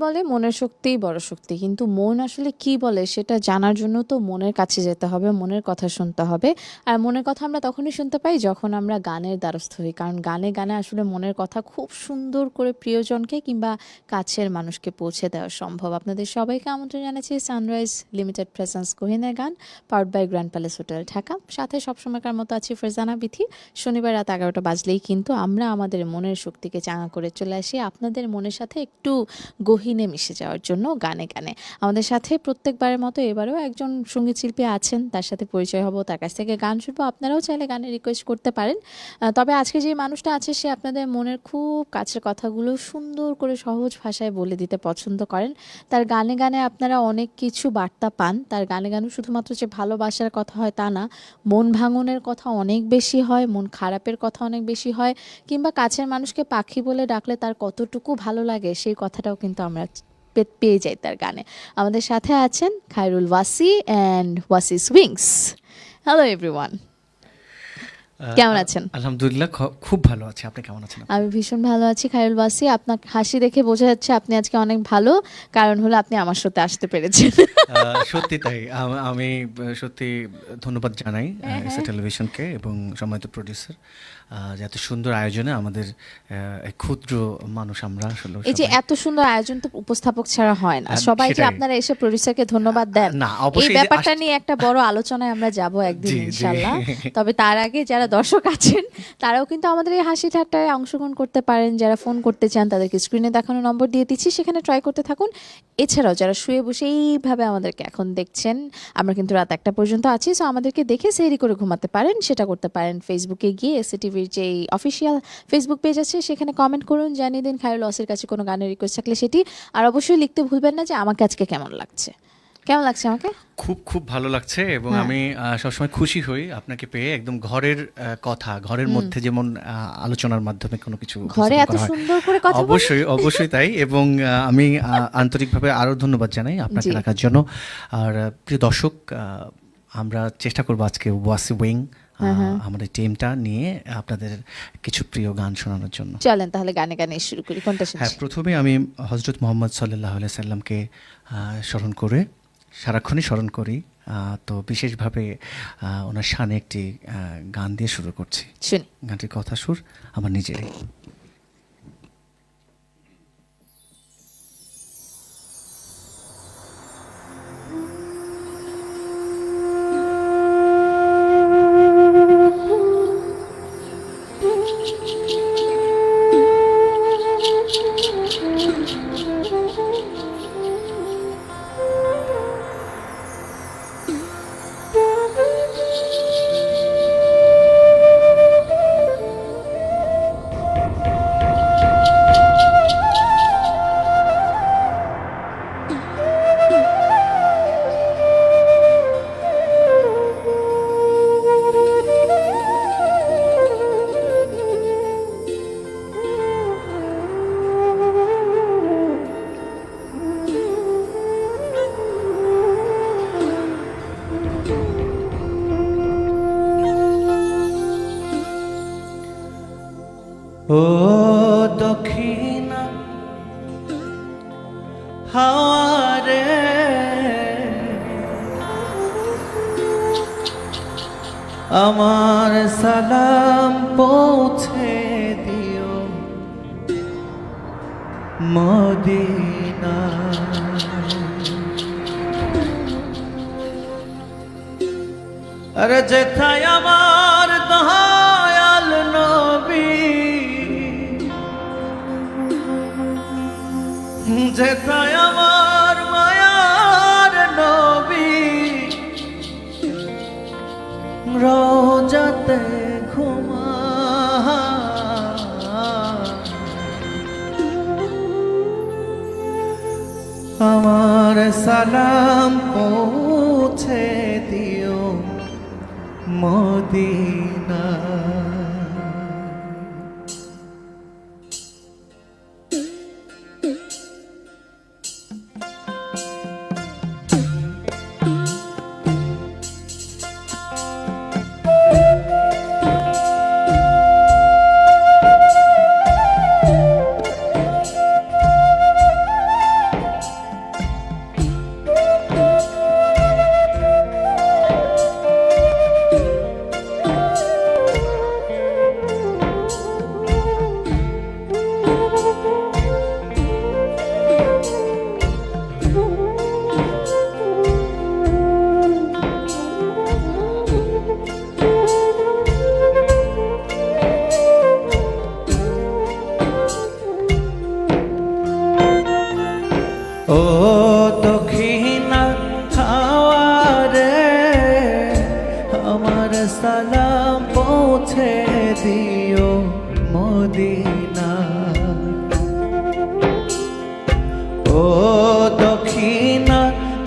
বলে মনের শক্তিই বড় শক্তি, কিন্তু মন আসলে কি বলে সেটা জানার জন্য তো মনের কাছে যেতে হবে, মনের কথা শুনতে হবে। আর মনের কথা আমরা তখনই শুনতে পাই যখন আমরা গানের দ্বারস্থ হই, কারণ গানে গানে আসলে মনের কথা খুব সুন্দর করে প্রিয়জনকে কিংবা কাছের মানুষকে পৌঁছে দেওয়া সম্ভব। আপনাদের সবাইকে আমন্ত্রণ জানাচ্ছি সানরাইজ লিমিটেড প্রেজেন্স কোহিনের গান, powered by grand palace hotel Dhaka. সাথে সবসময়কার মতো আছি ফারজানা বিথি। শনিবার রাত 11টা বাজলেই কিন্তু আমরা আমাদের মনের শক্তিকে চাঙা করে চলে আসি আপনাদের মনের সাথে একটু গহীনে মিশে যাওয়ার জন্য গানে গানে। আমাদের সাথে প্রত্যেকবারের মতো এবারেও একজন সঙ্গীত শিল্পী আছেন, তার সাথে পরিচয় হব, তার কাছ থেকে গান শুনবো। আপনারাও চাইলে গানের রিকোয়েস্ট করতে পারেন। তবে আজকে যে মানুষটা আছে সে আপনাদের মনের খুব কাছের কথাগুলো সুন্দর করে সহজ ভাষায় বলে দিতে পছন্দ করেন। তার গানে গানে আপনারা অনেক কিছু বার্তা পান। তার গানে গানে শুধুমাত্র যে ভালোবাসার কথা হয় তা না, মন ভাঙনের কথা অনেক বেশি হয়, মন খারাপের কথা অনেক বেশি হয়, কিংবা কাছের মানুষকে পাখি বলে ডাকলে তার কতটুকু ভালো লাগে সেই কথাটাও কিন্তু আমরা পেয়ে যাই তার গানে। আমাদের সাথে আছেন Khairul Wasi and Wasi's Wings. Hello everyone, কেমন আছেন? আলহামদুলিল্লাহ, খুব ভালো আছি। আপনি কেমন আছেন? আমি ভীষণ ভালো আছি খায়রুল ওয়াসি। আপনার হাসি দেখে বোঝা যাচ্ছে আপনি আজকে অনেক ভালো, কারণ হলো আপনি আমার সাথে আসতে পেরেছেন। সত্যি তাই। আমি সত্যি ধন্যবাদ জানাই এসএ টেলিভিশনকে এবং সম্মানিত প্রডিউসার যে এত সুন্দর আয়োজনে আমাদের ক্ষুদ্র মানুষ আমরা আসলে এই যে এত সুন্দর আয়োজন তো উপস্থাপক ছাড়া হয় না। সবাই যে আপনারা এসে প্রডিউসারকে ধন্যবাদ দেন, না, এই অবশ্যই ব্যাপারটা নিয়ে একটা বড় আলোচনায় আমরা যাব একদিন ইনশাআল্লাহ। তবে তার আগে যারা দর্শক আছেন তারাও কিন্তু আমাদের এই হাসি ঠাট্টায় অংশগ্রহণ করতে পারেন। যারা ফোন করতে চান তাদেরকে স্ক্রিনে দেখানো নম্বর দিয়ে দিচ্ছি, সেখানে ট্রাই করতে থাকুন। এছাড়াও যারা শুয়ে বসে এইভাবে আমাদেরকে এখন দেখছেন, আমরা কিন্তু রাত 1টা পর্যন্ত আছি, সো আমাদেরকে দেখে সেরি করে ঘুমাতে পারেন। সেটা করতে পারেন ফেসবুকে গিয়ে এসএ টিভির যে অফিসিয়াল ফেসবুক পেজ আছে সেখানে কমেন্ট করুন, জানিয়ে দিন খায়রুল ওয়াসির কাছে কোনো গানের রিকোয়েস্ট থাকলে সেটি। আর অবশ্যই লিখতে ভুলবেন না যে আমাকে আজকে কেমন লাগছে। কেমন লাগছে আমাকে? খুব খুব ভালো লাগছে এবং আমি সবসময় খুশি হই আপনাকে পেয়ে। একদম ঘরের কথা, ঘরের মধ্যে যেমন আলোচনার মাধ্যমে কোনো কিছু ঘরে এত সুন্দর করে কথা, অবশ্যই তাই। এবং আমি আন্তরিকভাবে আরও ধন্যবাদ জানাই আপনাকে রাখার জন্য। আর প্রিয় দর্শক, আমরা চেষ্টা করবো আজকে ওয়াসি উইং আমাদের টিমটা নিয়ে আপনাদের কিছু প্রিয় গান শোনানোর জন্য। চলেন তাহলে গানে গানে শুরু করি। কোনটা শুনছি? হ্যাঁ, প্রথমে আমি হযরত মুহাম্মদ সাল্লাল্লাহু আলাইহি সাল্লামকে সারাক্ষণই স্মরণ করি। তো বিশেষভাবে ওনার শানে একটি গান দিয়ে শুরু করছি। শুনি। গানটির কথা সুর আমার নিজেরই। ও দক্ষিণা হাওয়ারে আমার সালাম পৌঁছে দিও মদিনা। আরে যেথায় আমার দয়াল নবী, যেথায় আমার মায়ার নবী, রওজাতে ঘুমা আমার সালাম পৌঁছে দিও মদিনা।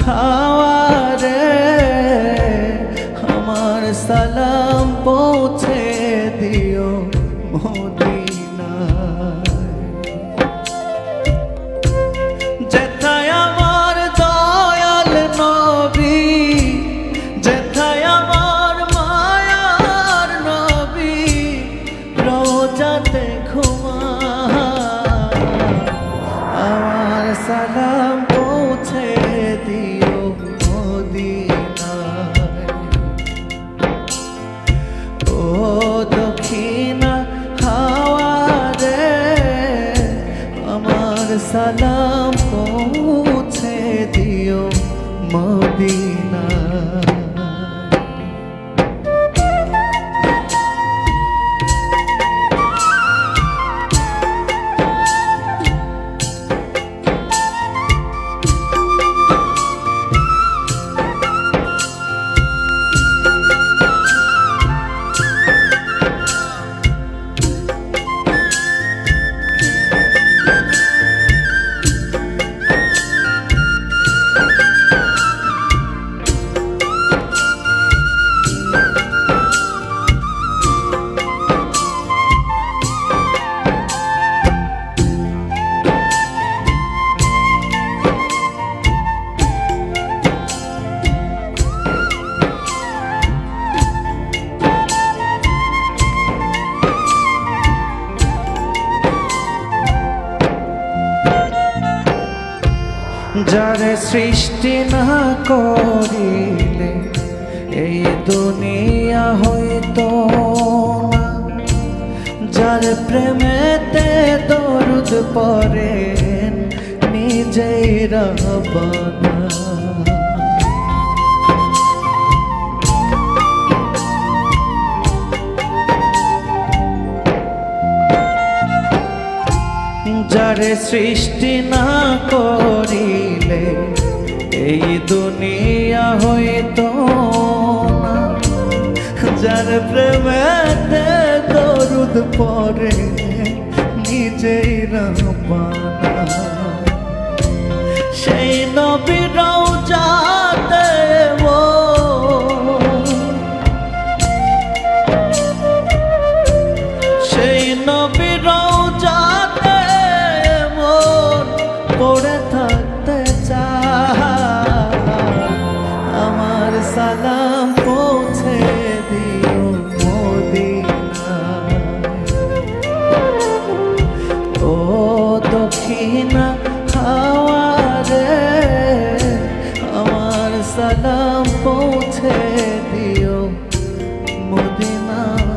হাওয়ারে আমার সালাম পৌঁছে দিও মদিনায়। যেথায় আমার দয়াল নবী, যেথায় আমার মায়ার নবী রোজাতে ঘুমায়, আমার সালাম পৌঁছে দিও মদিনায়। ও দক্ষিণা হাওয়ারে আমার সালাম পৌঁছে দিও মদিনায়। যারে সৃষ্টি না করিলে এই দুনিয়া হইতো না, যার প্রেমেতে দরুদ পড়েন নিজেই রব্বানা। যারে সৃষ্টি না করিলে এই দুনিয়া হইতো না, যার প্রেমেতে দরুদ পড়ে নিজেই রব্বানা। সেই নবীর রওজাতে সেই নবীর রওজাতে পড়ে থাকতে চায়, আমার সালাম পৌঁছে দিও মদিনায়। ও দক্ষিণা হাওয়ারে আমার সালাম পৌঁছে দিও মদিনায়।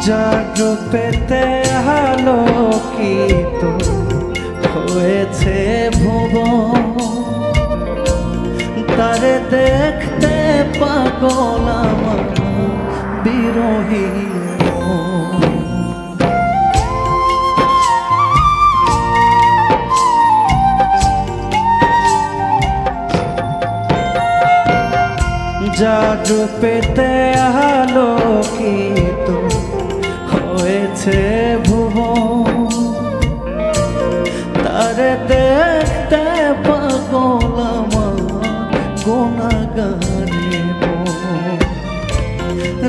যার রূপেতে আলোকিত হয়েছে ভুবন, তারে দেখতে পাগল আমার বিরহী মন। যার রূপেতে আলোকিত হয়েছে ভুবন, তারে দেখতে পাগল আমার গুনাহগারে মন।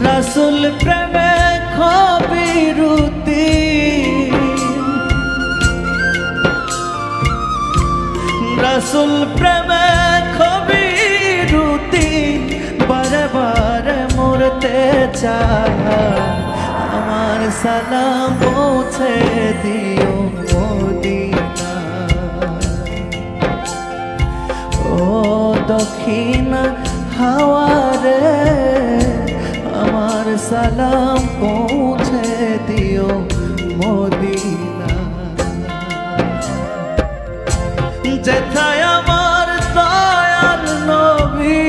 রাসূল প্রেমে খবিরুদ্দিন, রাসূল প্রেমে খবিরুদ্দিন বারে বারে মরতে চায়, আমার সালাম পৌঁছে দিও মদিনায়। ও দক্ষিণা হাওয়ারে আমার সালাম পৌঁছে দিও মদিনা। যেথায় আমার দয়ার নবী,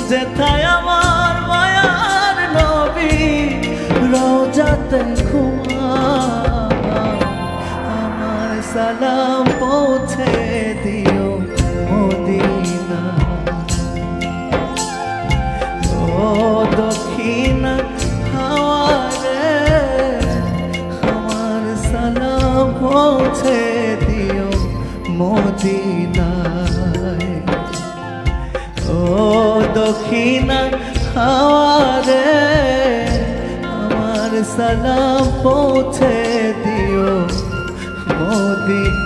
যেথায় আমার মায়ার নবী রওজাতে ঘুমায় আমার সালাম পৌঁছে দিও মদিনা। ও দক্ষিণা হাওয়ারে আমার সালাম পৌঁছে দিও মদিনায়। ও দক্ষিণা হাওয়ারে আমার সালাম পৌঁছে দিও মদিনায়।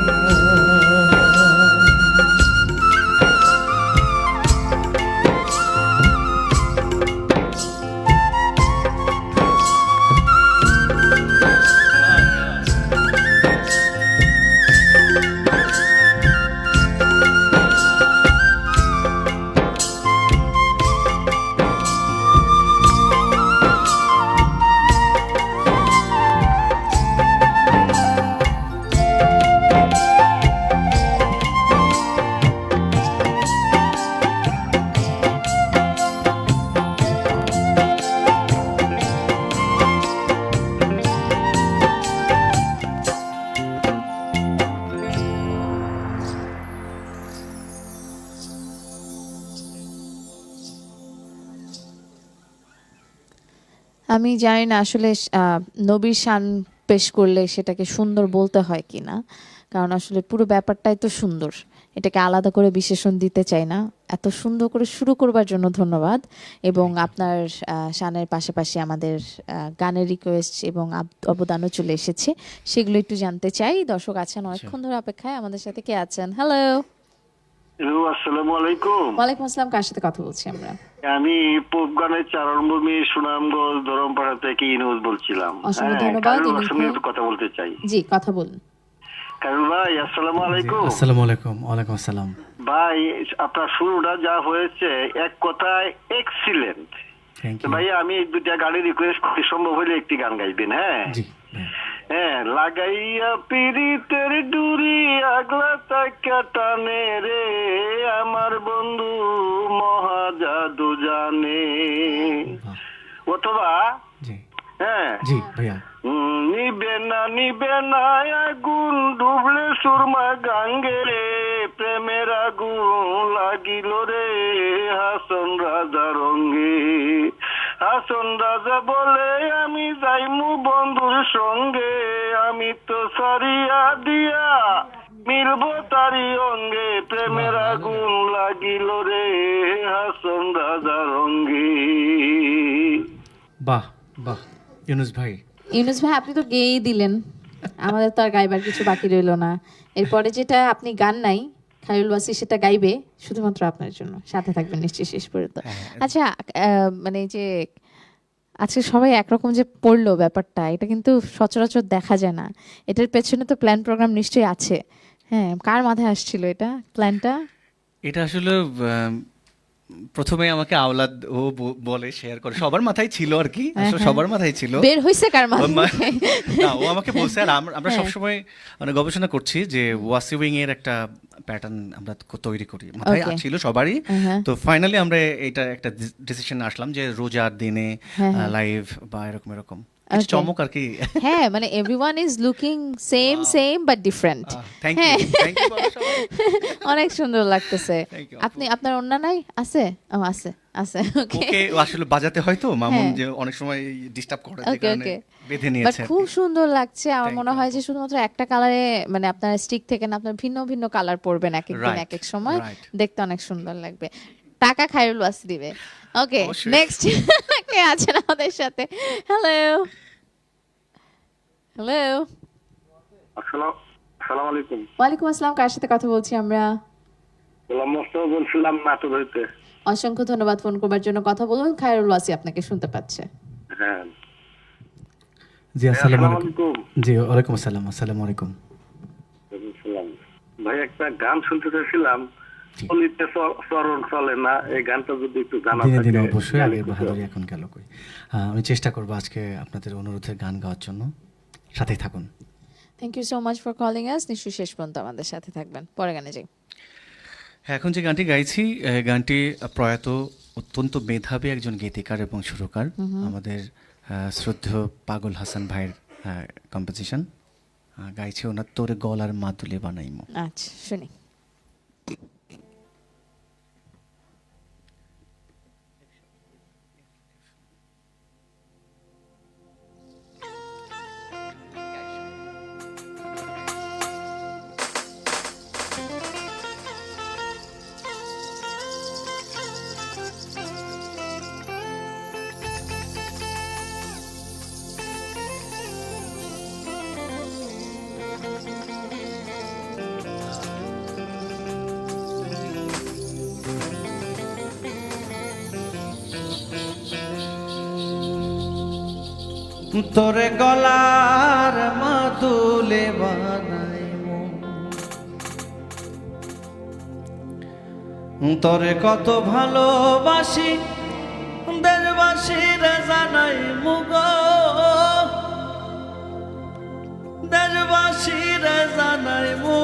আমি জানি না আসলে নবীর শান পেশ করলে সেটাকে সুন্দর বলতে হয় কিনা, কারণ আসলে পুরো ব্যাপারটাই তো সুন্দর, এটাকে আলাদা করে বিশেষণ দিতে চাই না। এত সুন্দর করে শুরু করবার জন্য ধন্যবাদ, এবং আপনার শানের পাশাপাশি আমাদের গানের রিকোয়েস্ট এবং অবদানও চলে এসেছে, সেগুলো একটু জানতে চাই। দর্শক আছেন অনেকক্ষণ ধরে অপেক্ষায়, আমাদের সাথে কে আছেন? হ্যালো। হ্যালো, আসসালামু আলাইকুম। ওয়ালাইকুম আসসালাম, কার সাথে কথা বলছি আমরা? আমি পোপগানের চারণভূমি সুনামগঞ্জ ধরমপাড়া থেকে ইনুজ বলছিলাম। অসংখ্য ধন্যবাদ। কারুর সঙ্গে একটু কথা বলতে চাই। জি, কথা বলুন। কারুল ভাই, আসসালামু আলাইকুম। আসসালামু আলাইকুম। ওয়ালাইকুম আসসালাম। ভাই, আপনার শুরুটা যা হয়েছে এক কথায় এক্সিলেন্ট। Thank you. ভাই, আমি দুটা গানের রিকোয়েস্ট করি, সম্ভব হলে একটি গান গাইবেন। হ্যাঁ জি। হ্যাঁ, লাগাইয়া পিরিতের ডুরি আগলা তাকা টানে রে আমার বন্ধু মহাজাদু জানে। অথবা জি হ্যাঁ জি ভাইয়া। নিবে না আগুন ডুবলে সুরমা গাঙ্গে রে প্রেমের আগুন লাগিল রে হাসন রাজা রঙ্গে। হাসন রাজা বলে আমি যাইমু বন্ধুর সঙ্গে, আমি তো সারিয়া দিয়া মিলবো তারি অঙ্গে প্রেমের আগুন লাগিল রে হাসন রাজা রঙ্গে। বাহ বাহ ইউনুস ভাই। ইউনুস ভাই, আপনি তো গেয়েই দিলেন, আমাদের তো আর গাইবার কিছু বাকি রইলো না। এরপরে যেটা আপনি গান নাই খায়রুল ওয়াসি, সেটা গাইবে শুধুমাত্র আপনার জন্য, সাথে থাকবেন নিশ্চয়ই শেষ পর্যন্ত। আচ্ছা, মানে এই যে আজকে সবাই একরকম যে পড়লো ব্যাপারটা, এটা কিন্তু সচরাচর দেখা যায় না। এটার পেছনে তো প্ল্যান প্রোগ্রাম নিশ্চয়ই আছে। হ্যাঁ, কার মাথায় আসছিল এটা প্ল্যানটা? এটা আসলে প্রথমে আমাকে আওলাদ ও বলে শেয়ার করে, সবার মাথায় ছিল আর কি, আসলে সবার মাথায় ছিল। বের হইছে কার মাথায়? না, ও আমাকে বলছে। আর আমরা সবসময় মানে গবেষণা করছি যে ওয়াসি উইং এর একটা প্যাটার্ন আমরা তৈরি করি, মাথায় ছিল সবারই। তো ফাইনালি আমরা এটা একটা ডিসিশন আসলাম যে রোজার দিনে লাইভ বা এরকম এরকম চমক আর কি। হ্যাঁ, মানে everyone is looking same same but different. Thank you, thank you. অনেক সুন্দর লাগতেছে। আপনি আপনার অন্য নাই আছে? ও আছে, আছে। ওকে, ওকে আসলে বাজাতে হয় তো মামুন, যে অনেক সময় ডিস্টার্ব করে, যে কারণে বেঁধে নিয়েছে। খুব সুন্দর লাগছে। আমার মনে হয় যে শুধুমাত্র একটা কালারে, মানে আপনার স্টিক থেকে না, আপনার ভিন্ন ভিন্ন কালার পরবেন এক এক দিন এক এক সময়, দেখতে অনেক সুন্দর লাগবে। টাকা খায়রুল ওয়াসি দিবে। ওকে, নেক্সট কে আছেন আমাদের সাথে? Hello hello. আসসালামু আলাইকুম। ওয়ালাইকুম আসসালাম, কার সাথে কথা বলছি আমরা? গোলাম মোস্তফা বলছিলাম নাটোর হইতে। অসংখ্য ধন্যবাদ ফোন করবার জন্য। কথা বলুন, খায়রুল ওয়াসি আপনাকে শুনতে পাচ্ছে। হ্যাঁ জি, আসসালামু আলাইকুম। জি, ওয়ালাইকুম আসসালাম। আসসালামু আলাইকুম। ভাই, একটা গান শুনতে চাইছিলাম, জি। অলিতে চরণ চলে না, এই গানটা যদি একটু জানা দিনে দিনে থাকে অবশ্যই জানলে আগের খুশি বাহাদুরি হব। এখন গেল কই। আমি চেষ্টা করব আজকে আপনাদের অনুরোধের গান গাওয়ার জন্য। সাথেই থাকুন। Thank you so much for calling us. নিশ্চয়ই শেষ পর্যন্ত আমাদের সাথে থাকবেন। পরে গানে যাই। হ্যাঁ, এখন যে গানটি গাইছি, গানটি প্রয়াত অত্যন্ত মেধাবী একজন গীতিকার এবং সুরকার, আমাদের শ্রদ্ধেয় পাগল হাসান ভাইয়ের কম্পোজিশন। গাইছে ওনার তোরে গলার মাদুলে বানাইমো। আচ্ছা, শুনি। তোরে গলার মাদুলে বানাইমো, তোরে কত ভালোবাসি দেশবাসীর জানাইমু গো, দেশবাসীর জানাইমু।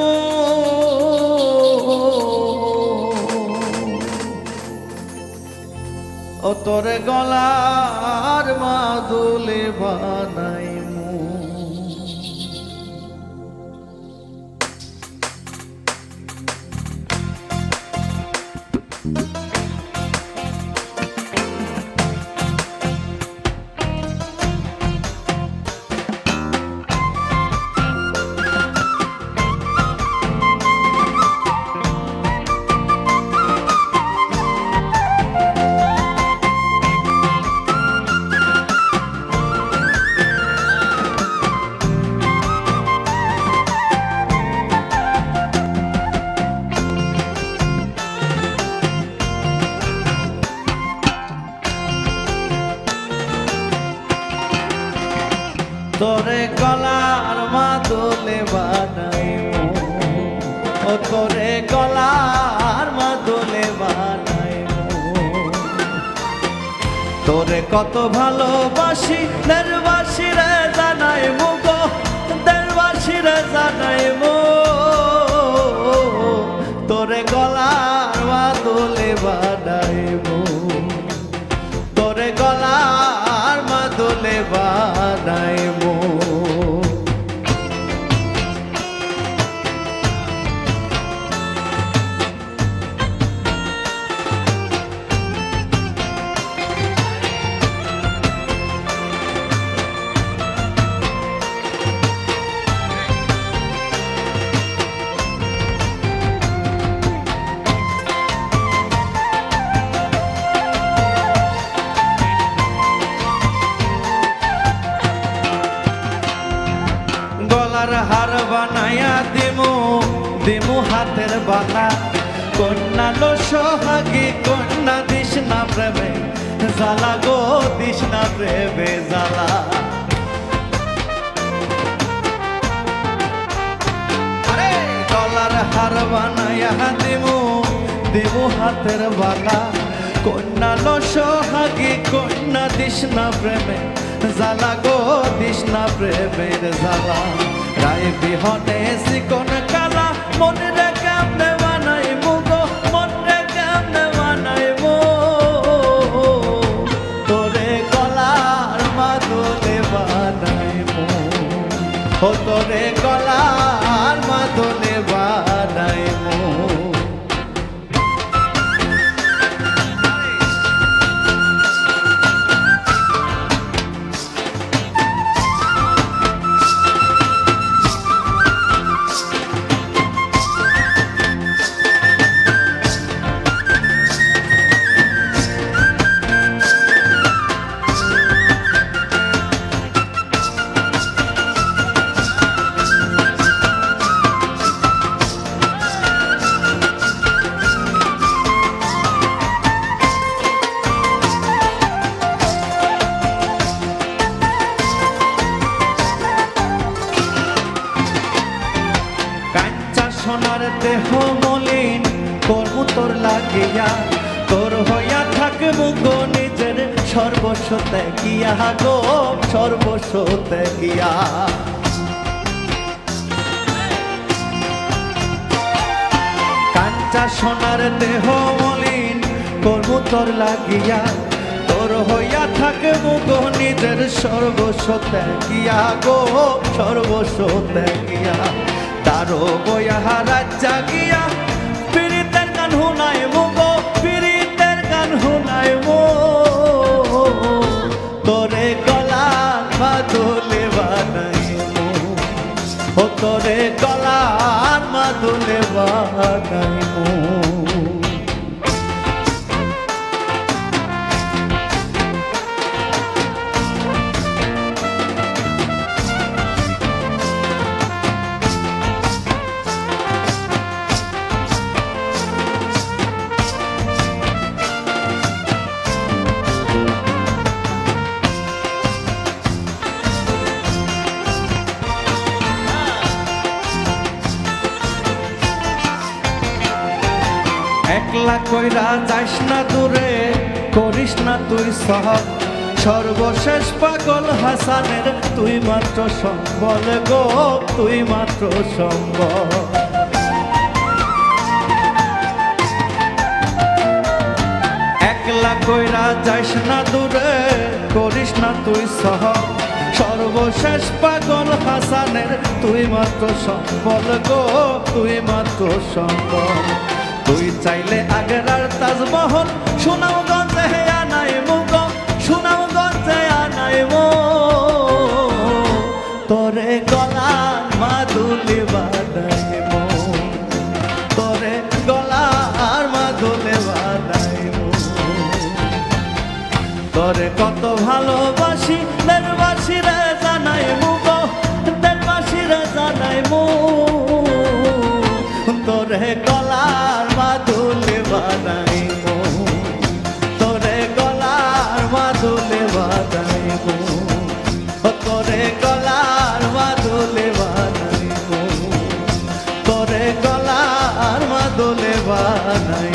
ও তোরে গলার মাদুলে বানাইমু। তোরে গলার মাদুলে বানাইমো, ও তোরে গলার মাদুলে বানাইমো। তোরে কত ভালোবাসি দেশবাসীরে জানাইমু গো, দেশবাসীরে জানাইমু। তোরে গলার মাদুলে বানাইমু, তোরে গলার মাদুলে বানাইমু। গলার হার বানাইয়া দিমু, দিমু হাতের বালা। কন্যা লো সোহাগী, কন্যা দিস না প্রেমে জ্বালা গো, দিস না প্রেমে জ্বালা। আরে গলার হার বানাইয়া দিমু, দিমু হাতের বালা। কন্যা লো সোহাগী, কন্যা দিস না প্রেমে জ্বালা গো, দিস না প্রেমের জ্বালা। রায় বিহনে চিকন কালা, মনে রে কেমনে বানাইমু গো, মনে কেমনে বানাইমু। তোরে গলার মাদুলে বানাইমু, ও তোরে গলার মাদুলে বানাইমু। লাগিয়া তোর হইয়া থাকবো গো নিজের সর্বস্ব ত্যাগিয়া গো সর্বস্ব ত্যাগিয়া কাঞ্চা সোনার দেহ মলিন কর্ম তোর লাগিয়া তোর হইয়া থাকবো গো নিজের সর্বস্ব ত্যাগিয়া গো সর্বস্ব ত্যাগিয়া তারো বইয়া রাত জাগিয়া পীড়িতের গান হুনাই গো পীড়িতের গান হুনাই তোরে গলার মাদুলে বানাই ও তোরে গলার মাদুলে বানাই একলা কইরা যাস না দূরে করিস না তুই সহ সর্বশেষ পাগল হাসানের তুই মাত্র সম্বল গো তুই মাত্র সম্বল একলা কইরা যাস না দূরে করিস না তুই সহ সর্বশেষ পাগল হাসানের তুই মাত্র সম্বল গো তুই মাত্র সম্বল তুই চাইলে আগের তাজমহল সুনামগঞ্জে আনাই মুগ সুনামগঞ্জে আনাই তোরে গলার মাদুলি বানাই তোরে গলার মাদুলি বানাই তোরে কত ভালোবাসি দেশবাসী রে জানাই মুগ দেশবাসী রে জানাই তোরে গলার মাদুলে বানাই তোরে গলার মাদুলে বানাই তোরে গলার মাদুলে বানাই তোরে গলার মাদুলে বানাই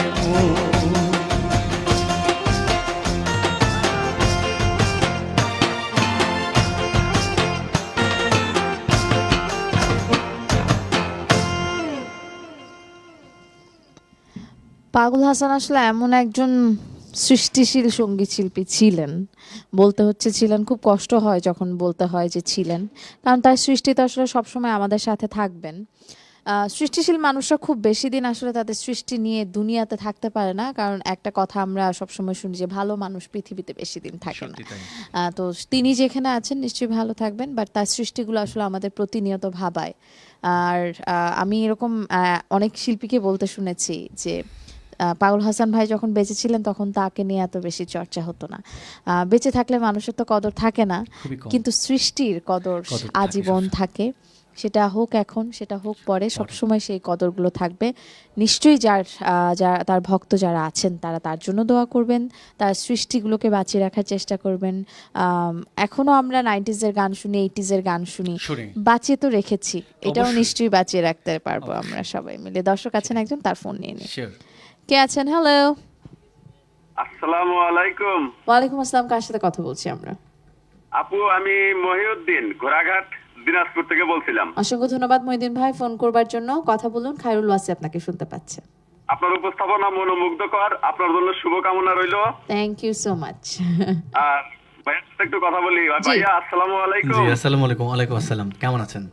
পাগল হাসান আসলে এমন একজন সৃষ্টিশীল সঙ্গীত শিল্পী ছিলেন, বলতে হচ্ছে ছিলেন, খুব কষ্ট হয় যখন বলতে হয় যে ছিলেন, কারণ তার সৃষ্টি তো আসলে সবসময় আমাদের সাথে থাকবেন। সৃষ্টিশীল মানুষরা খুব বেশি দিন আসলে তাদের সৃষ্টি নিয়ে দুনিয়াতে থাকতে পারে না, কারণ একটা কথা আমরা সবসময় শুনি যে ভালো মানুষ পৃথিবীতে বেশি দিন থাকে না। তো তিনি যেখানে আছেন নিশ্চয়ই ভালো থাকবেন, বাট তার সৃষ্টিগুলো আসলে আমাদের প্রতিনিয়ত ভাবায়। আর আমি এরকম অনেক শিল্পীকে বলতে শুনেছি যে পাগল হাসান ভাই যখন বেঁচে ছিলেন তখন তাকে নিয়ে এত বেশি চর্চা হতো না। বেঁচে থাকলে মানুষের তো কদর থাকে না, কিন্তু সৃষ্টির কদর আজীবন থাকে। সেটা হোক এখন, সেটা হোক পরে, সবসময় সেই কদরগুলো থাকবে। নিশ্চয়ই তার ভক্ত যারা আছেন তারা তার জন্য দোয়া করবেন, তার সৃষ্টিগুলোকে বাঁচিয়ে রাখার চেষ্টা করবেন। এখনো আমরা 90s-এর গান শুনি, 80s-এর গান শুনি, বাঁচিয়ে তো রেখেছি, এটাও নিশ্চয়ই বাঁচিয়ে রাখতে পারবো আমরা সবাই মিলে। দর্শক আছেন একজন, তার ফোন নিয়ে নিই। কে আছেন? হ্যালো, আসসালামু আলাইকুম। ওয়ালাইকুম আসসালাম। কার সাথে কথা বলছি আমরা? আপু, আমি মহিউদ্দিন, ঘোড়াঘাট, দিনাজপুর থেকে বলছিলাম। অসংখ্য ধন্যবাদ মহিউদ্দিন ভাই ফোন করবার জন্য। কথা বলুন, খায়রুল ওয়াসি আপনাকে শুনতে পাচ্ছে। আপনার উপস্থাপনা মনোমুগ্ধকর, আপনার জন্য শুভকামনা রইল। Thank you so much. আর ভাইয়ের সাথে একটু কথা বলি। ভাইয়া আসসালামু আলাইকুম। জি আসসালামু আলাইকুম। ওয়ালাইকুম আসসালাম। কেমন আছেন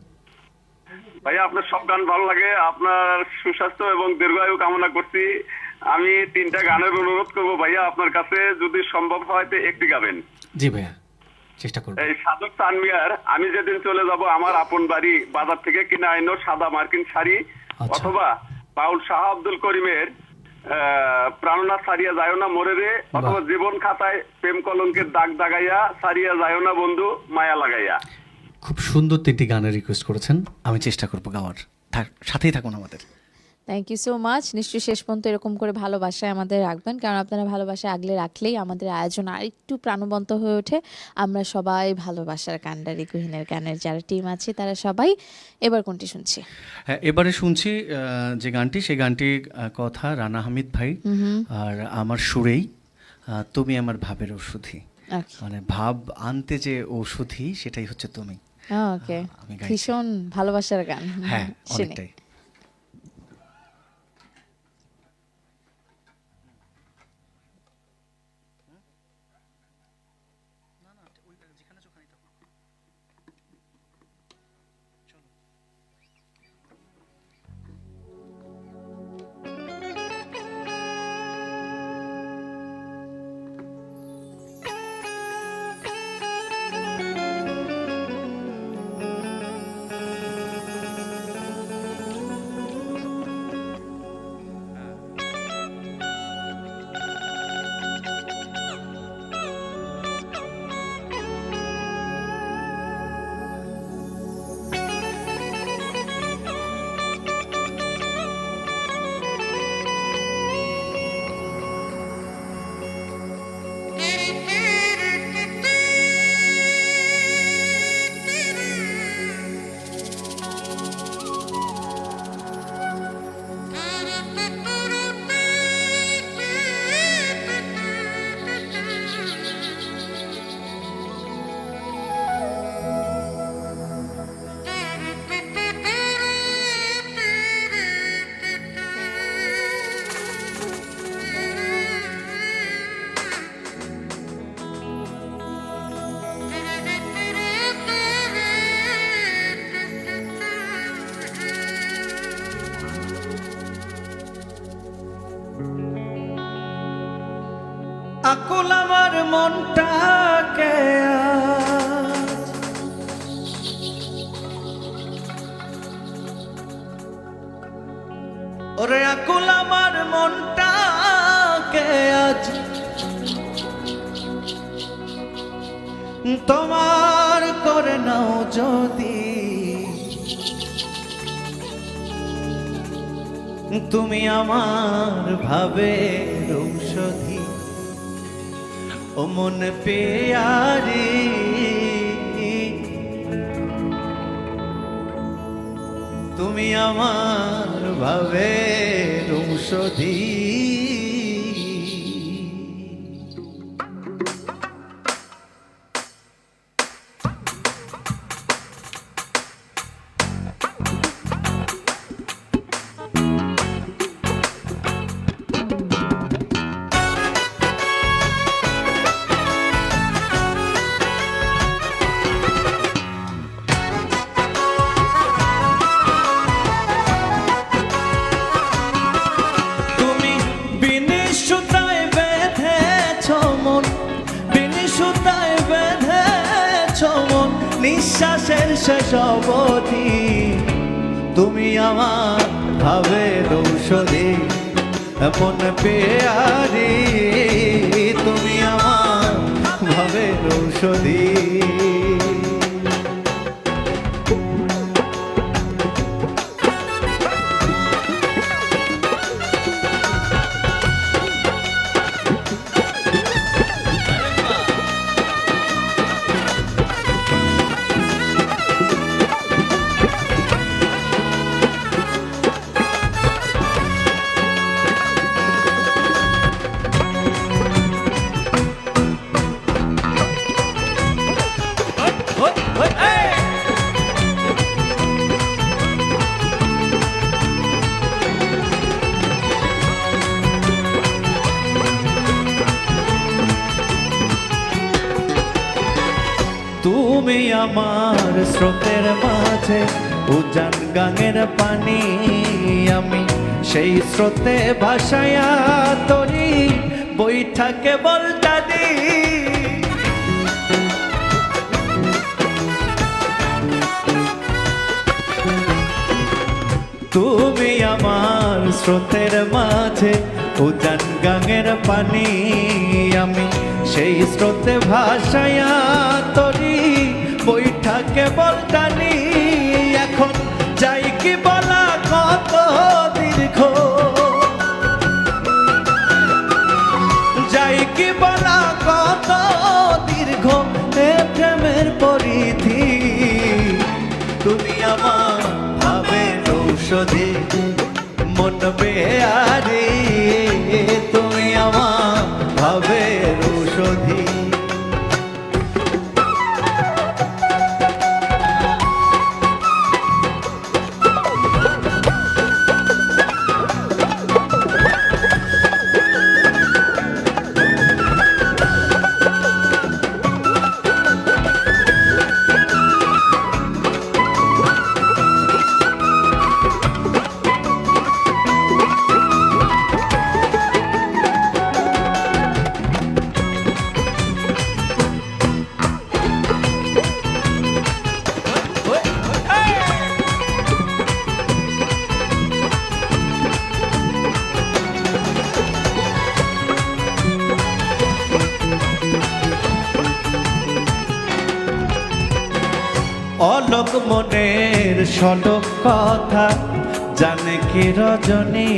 ভাইয়া? আপনার সব গান ভালো লাগে, আপনার সুস্বাস্থ্য এবং দীর্ঘায়ু কামনা করছি। আমি 3টা গানের অনুরোধ করবো ভাইয়া আপনার কাছে, যদি সম্ভব হয় তো একটি গাবেন। জি ভাইয়া, চেষ্টা করব। এই সাধক তানমিয়ার আমি যেদিন চলে যাব আমার আপন বাড়ি, বাজার থেকে কিনে আইনো সাদা মার্কিন শাড়ি, অথবা পাউল শাহ আব্দুল করিমের প্রাণনা সারিয়া যায় না মোরে রে, অথবা জীবন খাতায় প্রেম কলঙ্কের দাগ দাগাইয়া সারিয়া যায় না বন্ধু মায়া লাগাইয়া। খুব সুন্দর 3টি গানের রিকোয়েস্ট করেছেন, আমি চেষ্টা করব গাওয়ার। সাথেই থাকুন আমাদের। Thank you so much. নিশ্চয়ই শেষ পর্যন্ত এরকম করে ভালোবাসায় আমাদের রাখবেন, কারণ আপনারা ভালোবাসায় আগলে রাখলেই আমাদের আয়োজন আরেকটু প্রাণবন্ত হয়ে ওঠে। আমরা সবাই ভালোবাসার কান্ডারি কুহিনের গানের যারা টিম আছে তারা সবাই। এবার কোনটি শুনছি? হ্যাঁ, এবারে শুনছি যে গানটি, সেই গানটির কথা রানা হামিদ ভাই, আর আমার সুরেই তুমি আমার ভাবের ওষুধি। ওকে, মানে ভাব আনতে যে ওষুধি, সেটাই হচ্ছে তুমি। ওকে, আমি গাইছি। ভীষণ ভালোবাসার গান। হ্যাঁ, শুনি। অনেকটাই। আকুল আমার মনটাকে আজ ওরে আকুল আমার মনটাকে আজ তোমার করে নাও যদি, তুমি আমার ভাবের ঔষধি, ও মন পেয়ারি তুমি আমার ভাবের ঔষধি। তুমি বিনি সুতায় বেঁধেছ মন, বিনি সুতায় বেঁধেছ মন, নিঃশ্বাসের শেষ অবধি তুমি আমার ভাবের ঔষধি, মন পেয়ারি তুমি আমার ভাবের ঔষধি। তুমি আমার স্রোতের মাঝে উজান গাঙের পানি, আমি সেই স্রোতে ভাসায়া তরি বৈঠা কেবল জানি। তুমি আমার স্রোতের মাঝে উজান গাঙের পানি, আমি সেই স্রোতে ভাসায়া তরি বৈঠা কেবল জানি। এখন যাই কি বলা কত দীর্ঘ কি বলা কত দীর্ঘ এ প্রেমের পরিধি, তুমি আমার ভাবের ঔষধি মন বেয়ারি, তুমি আমার ভাবের ঔষধি। অলোক মনের সলক কথা জানে কি রজনী,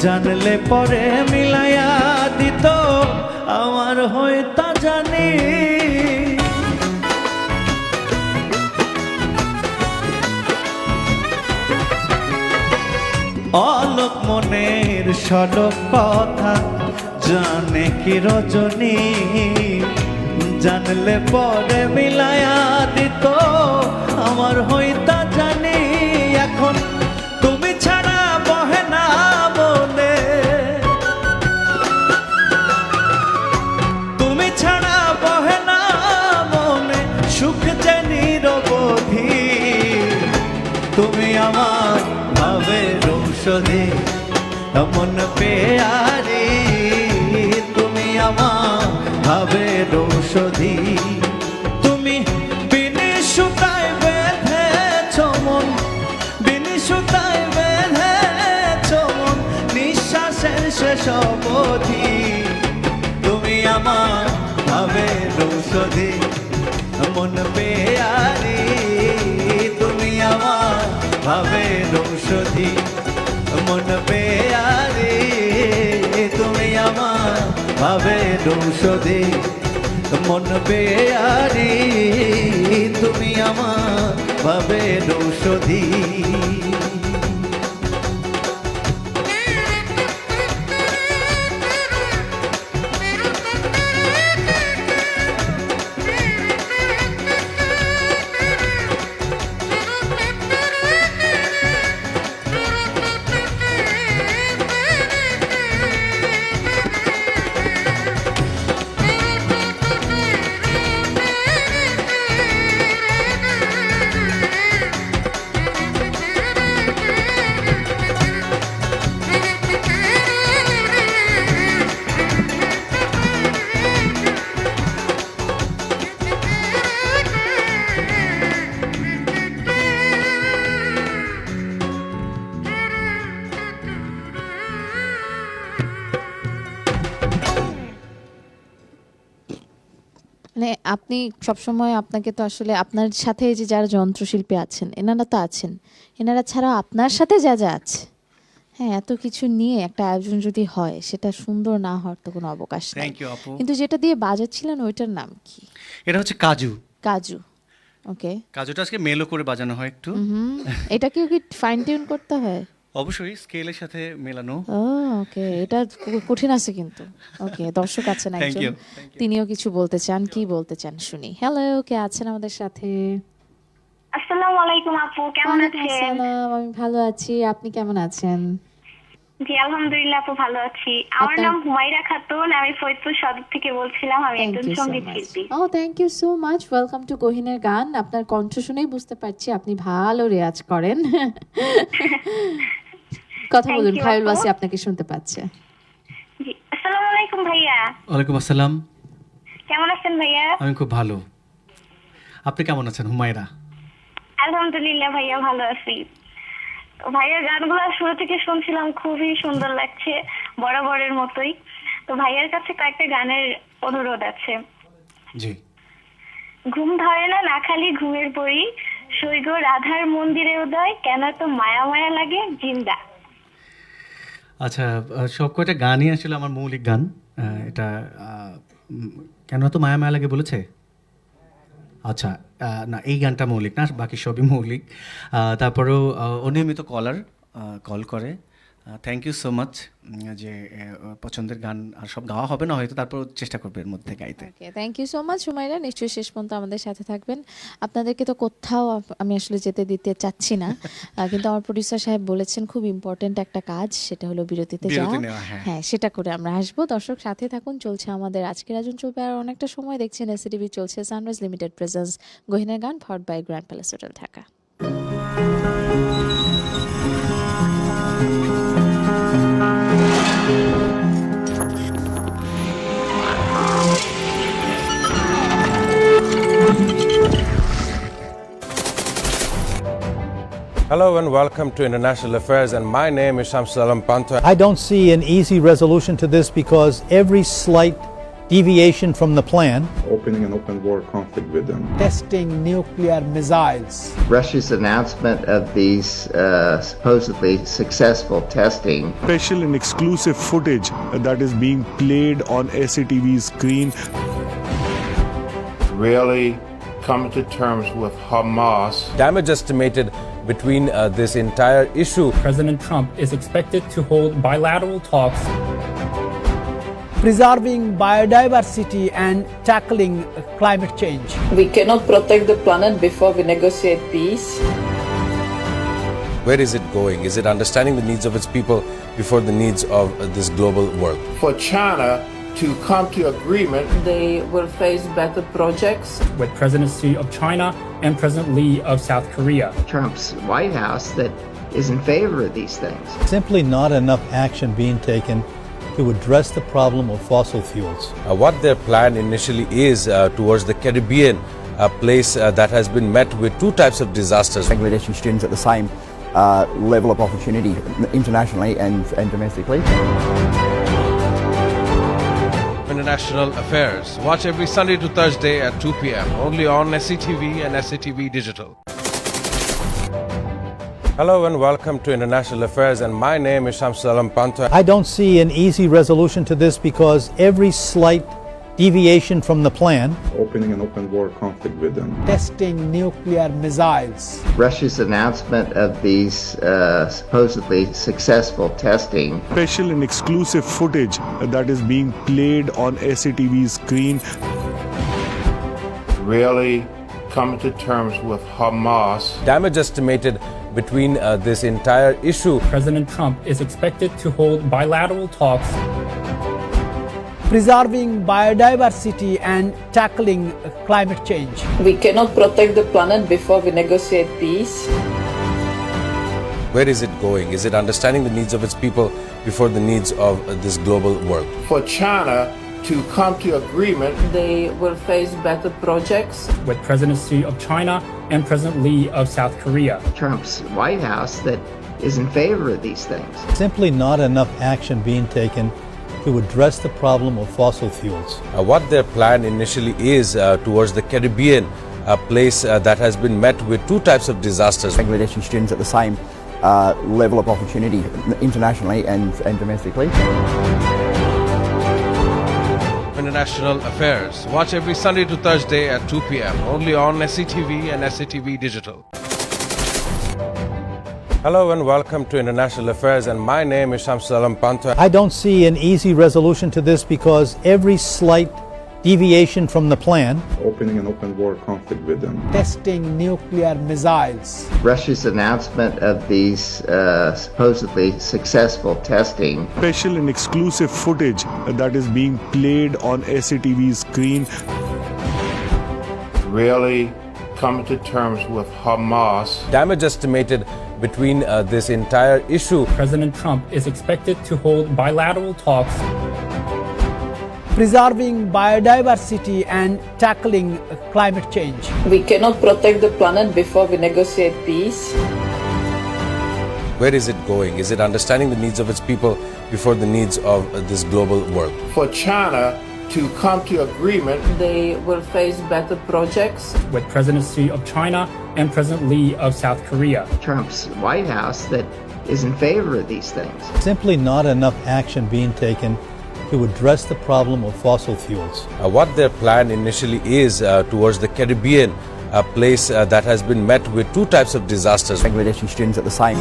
জানলে পরে মিলাইয়া দিত আমার হইতা জানি। অলোক মনের সলক কথা জানে কি রজনী, জানলে পরে মিলায়া দিত আমার হইতা জানি। এখন তুমি ছাড়া বহে না বলে, তুমি ছাড়া বহে না মনে সুখ যে নিরবধি, তুমি আমার ভাবের ঔষধি মন পেয়ারি, তুমি আমার ভাবের ঔষধি। তুমি বিনি সুতায় বেঁধেছ মন, বিনি সুতায় বেঁধেছ মন নিঃশ্বাসের শেষ অবধি, তুমি আমার ভাবের ঔষধি মন পেয়ারি, তুমি আমার ভাবের ঔষধি মন পেয়ারি, তুমি আমার ভাবের ঔষধি মন পেয়ারি, তুমি আমার ভাবের ঔষধি। মানে আপনি সবসময় আপনাকে তো আসলে আপনার সাথে এই যে যারা যন্ত্রশিল্পী আছেন এনারা তো আছেন, এনারা ছাড়া আপনার সাথে যা যা আছে, হ্যাঁ এত কিছু নিয়ে একটা আয়োজন যদি হয় সেটা সুন্দর না হওয়ার তো কোনো অবকাশ নেই। থ্যাংক ইউ আপু। কিন্তু যেটা দিয়ে বাজাচ্ছিলেন ওইটার নাম কি? এটা হচ্ছে কাজু। কাজু। ওকে। কাজুটা আজকে মেলো করে বাজানো হয় একটু। এটাকেও কি ফাইন টিউন করতে হয়? অবশ্যই স্কেলের সাথে মেলানো। ও ওকে, এটা কঠিন আছে কিন্তু। ওকে, দর্শক আছেন Thank একজন, you. তিনিও কিছু বলতে চান, কি বলতে চান শুনি। হ্যালো, কে আছেন আমাদের সাথে? আসসালামু আলাইকুম আপু, কেমন ওয়ালাইকুম আছেন? আসসালাম, আমি ভালো আছি, আপনি কেমন আছেন? জি আলহামদুলিল্লাহ আপু, ভালো আছি। আমার আপনার- নাম হুমায়রা খাতুন, আমি ফরিদপুর সদর থেকে বলছিলাম। আমি থ্যাংক একজন ইউ সো সঙ্গীত মাচ। শিল্পী। ও thank you so much, welcome to কোহিনের গান। আপনার কণ্ঠ শুনেই বুঝতে পারছি আপনি ভালো রেয়াজ করেন। কথা Thank বলুন, you, খায়রুল আপু। ওয়াসি আপনাকে শুনতে পাচ্ছে। জি আসসালামু আলাইকুম ভাইয়া, ওয়ালাইকুম আসসালাম। কেমন আছেন ভাইয়া? আমি খুব ভালো। আপনি কেমন আছেন হুমায়রা? আলহামদুলিল্লাহ ভাইয়া, ভালো আছি। ভাইয়ার গানগুলো শুরু থেকে শুনছিলাম, খুবই সুন্দর লাগছে, বরাবরের মতোই। তো ভাইয়ার কাছে কয়েকটা গানের অনুরোধ আছে। জি। ঘুম ধরে না না খালি ঘুমের পরি, সৈগ রাধার মন্দিরে উদয়, কেন তো মায়া মায়া লাগে জিন্দা। আচ্ছা, সব কয়টা গানই আসলে আমার মৌলিক গান। এটা কেন তো মায়া মায়া লাগে বলেছে? আচ্ছা, না এই গানটা মৌলিক না, বাকি সবই মৌলিক। তারপরেও অনিয়মিত কল করে। থ্যাংক ইউ সো মাচ যে পছন্দের গান আর সব গাওয়া হবে না হয়তো, তারপর চেষ্টা করবে এর মধ্যে গাইতে। ওকে, thank you so much Sumaira, নিশ্চয়ই শেষ পর্যন্ত আমাদের সাথে থাকবেন। আপনাদেরকে তো কোথাও আমি আসলে যেতে দিতে চাচ্ছি না, কিন্তু আমার প্রোডিউসার সাহেব বলেছেন খুব ইম্পর্ট্যান্ট একটা কাজ, সেটা হলো বিরতিতে যাওয়া। নেওয়া, হ্যাঁ। হ্যাঁ, সেটা করে আমরা আসবো। দর্শক সাথে থাকুন, চলছে আমাদের আজকের আয়োজন, চলবে আর অনেকটা সময়। দেখছেন এসিটিভি, চলছে সানরাইজ লিমিটেড প্রেজেন্স গহিনের গান, powered by grand palace hotel Dhaka. Hello and welcome to International Affairs, and my name is Shamsul Alam Panta. I don't see an easy resolution to this because every slight deviation from the plan, opening an open war conflict with them. Testing nuclear missiles. Russia's announcement of these supposedly successful testing. Special and exclusive footage that is being played on SATV's screen. Really come to terms with Hamas. Damage estimated between this entire issue. President Trump is expected to hold bilateral talks. Preserving biodiversity and tackling climate change. We cannot protect the planet before we negotiate peace. Where is it going? Is it understanding the needs of its people before the needs of this global world? For China to come to agreement, they will face better projects. With President Xi of China and President Lee of South Korea. Trump's White House that is in favor of these things. Simply not enough action being taken to address the problem of fossil fuels. What their plan initially is towards the Caribbean, a place that has been met with two types of disasters. Bangladeshi students at the same level of opportunity internationally and domestically. International Affairs. Watch every Sunday to Thursday at 2 p.m. only on SCTV and SCTV Digital. Hello and welcome to International Affairs, and my name is Shamsul Alam Panta. I don't see an easy resolution to this because every slight deviation from the plan, opening an open war conflict with them. Testing nuclear missiles. Russia's announcement of these supposedly successful testing. Special and exclusive footage that is being played on SATV's screen. really come to terms with Hamas. Damage estimated between this entire issue. President Trump is expected to hold bilateral talks. Preserving biodiversity and tackling climate change. We cannot protect the planet before we negotiate peace. Where is it going? Is it understanding the needs of its people before the needs of this global world? For China to come to agreement, they will face better projects. With President Xi of China and President Lee of South Korea. Trump's White House that is in favor of these things. Simply not enough action being taken to address the problem of fossil fuels. What their plan initially is towards the Caribbean, a place that has been met with two types of disasters. Bangladeshi students at the same level of opportunity internationally and domestically. International Affairs. Watch every Sunday to Thursday at 2 p.m. only on SCTV and SCTV Digital. Hello and welcome to International Affairs, and my name is Shamsul Alam Panta. I don't see an easy resolution to this because every slight deviation from the plan, opening an open war conflict with them. Testing nuclear missiles. Russia's announcement of these supposedly successful testing. Special and exclusive footage that is being played on SATV's screen. really come to terms with Hamas. Damage estimated between this entire issue. President Trump is expected to hold bilateral talks. Preserving biodiversity and tackling climate change. We cannot protect the planet before we negotiate peace. Where is it going? Is it understanding the needs of its people before the needs of this global world? For China to come to agreement, they will face better projects. With President Xi of China and President Lee of South Korea. Trump's White House that is in favor of these things. simply not enough action being taken to address the problem of fossil fuels. What their plan initially is towards the Caribbean, a place that has been met with two types of disasters. Bangladeshi students at the same.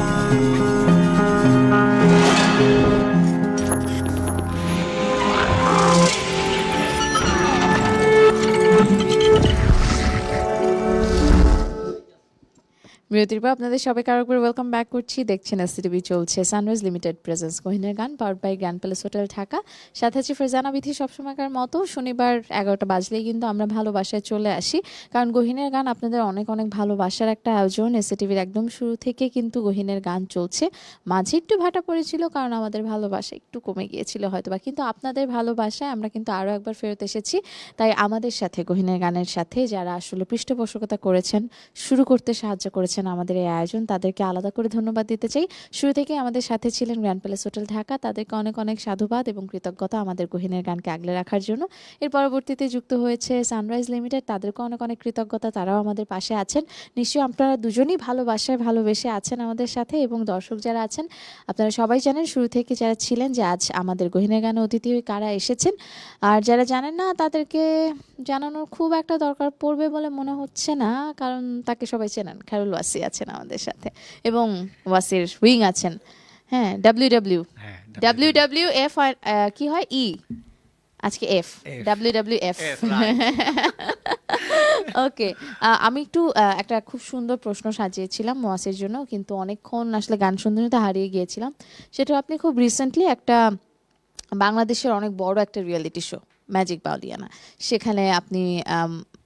বিরতির পর আপনাদের সবাইকে আরেকবার welcome back করছি। দেখছেন এসসিটিভি, চলছে sunrise limited presence কোহিনের গান, powered by grand palace hotel Dhaka. সাথে আছে ফেরজানা বিথি। সবসময়কার মতো শনিবার 11টা বাজলেই কিন্তু আমরা ভালোবাসায় চলে আসি, কারণ গহিনের গান আপনাদের অনেক অনেক ভালোবাসার একটা আয়োজন। এসসিটিভির একদম শুরু থেকে কিন্তু গহিনের গান চলছে। মাঝে একটু ভাটা পড়েছিল কারণ আমাদের ভালোবাসা একটু কমে গিয়েছিল হয়তোবা, কিন্তু আপনাদের ভালোবাসায় আমরা কিন্তু আরও একবার ফেরত এসেছি। তাই আমাদের সাথে গহিনের গানের সাথে যারা আসলে পৃষ্ঠপোষকতা করেছেন, শুরু করতে সাহায্য করেছেন আমাদের এই আয়োজন, তাদেরকে আলাদা করে ধন্যবাদ দিতে চাই। শুরু থেকে আমাদের সাথে ছিলেন গ্র্যান্ড প্যালেস হোটেল ঢাকা, তাদেরকে অনেক অনেক সাধুবাদ এবং কৃতজ্ঞতা আমাদের গহিনের গানকে আগলে রাখার জন্য। এর পরবর্তীতে যুক্ত হয়েছে সানরাইজ লিমিটেড, তাদেরকে অনেক অনেক কৃতজ্ঞতা, তারাও আমাদের পাশে আছেন। নিশ্চয়ই আপনারা দুজনই ভালোবেসে আছেন আমাদের সাথে, এবং দর্শক যারা আছেন আপনারা সবাই জানেন শুরু থেকে যারা ছিলেন যে আজ আমাদের গহিনের গানে অতিথি হয়ে কারা এসেছেন। আর যারা জানেন না তাদেরকে জানানোর খুব একটা দরকার পড়বে বলে মনে হচ্ছে না, কারণ তাকে সবাই চেনেন। খায়রুল ওয়াসি আছেন আমাদের সাথে এবং ওয়াসির উইং আছেন। হ্যাঁ, WWF কি হয় ই, আজকে এফ, WWF। ওকে, আমি একটু একটা খুব সুন্দর প্রশ্ন সাজিয়েছিলাম ওয়াসির জন্য, কিন্তু অনেকক্ষণ আসলে গান শুনতে হারিয়ে গিয়েছিলাম। সেটা আপনি খুব রিসেন্টলি একটা বাংলাদেশের অনেক বড় একটা রিয়েলিটি শো ম্যাজিক বাউলিয়ানা, সেখানে আপনি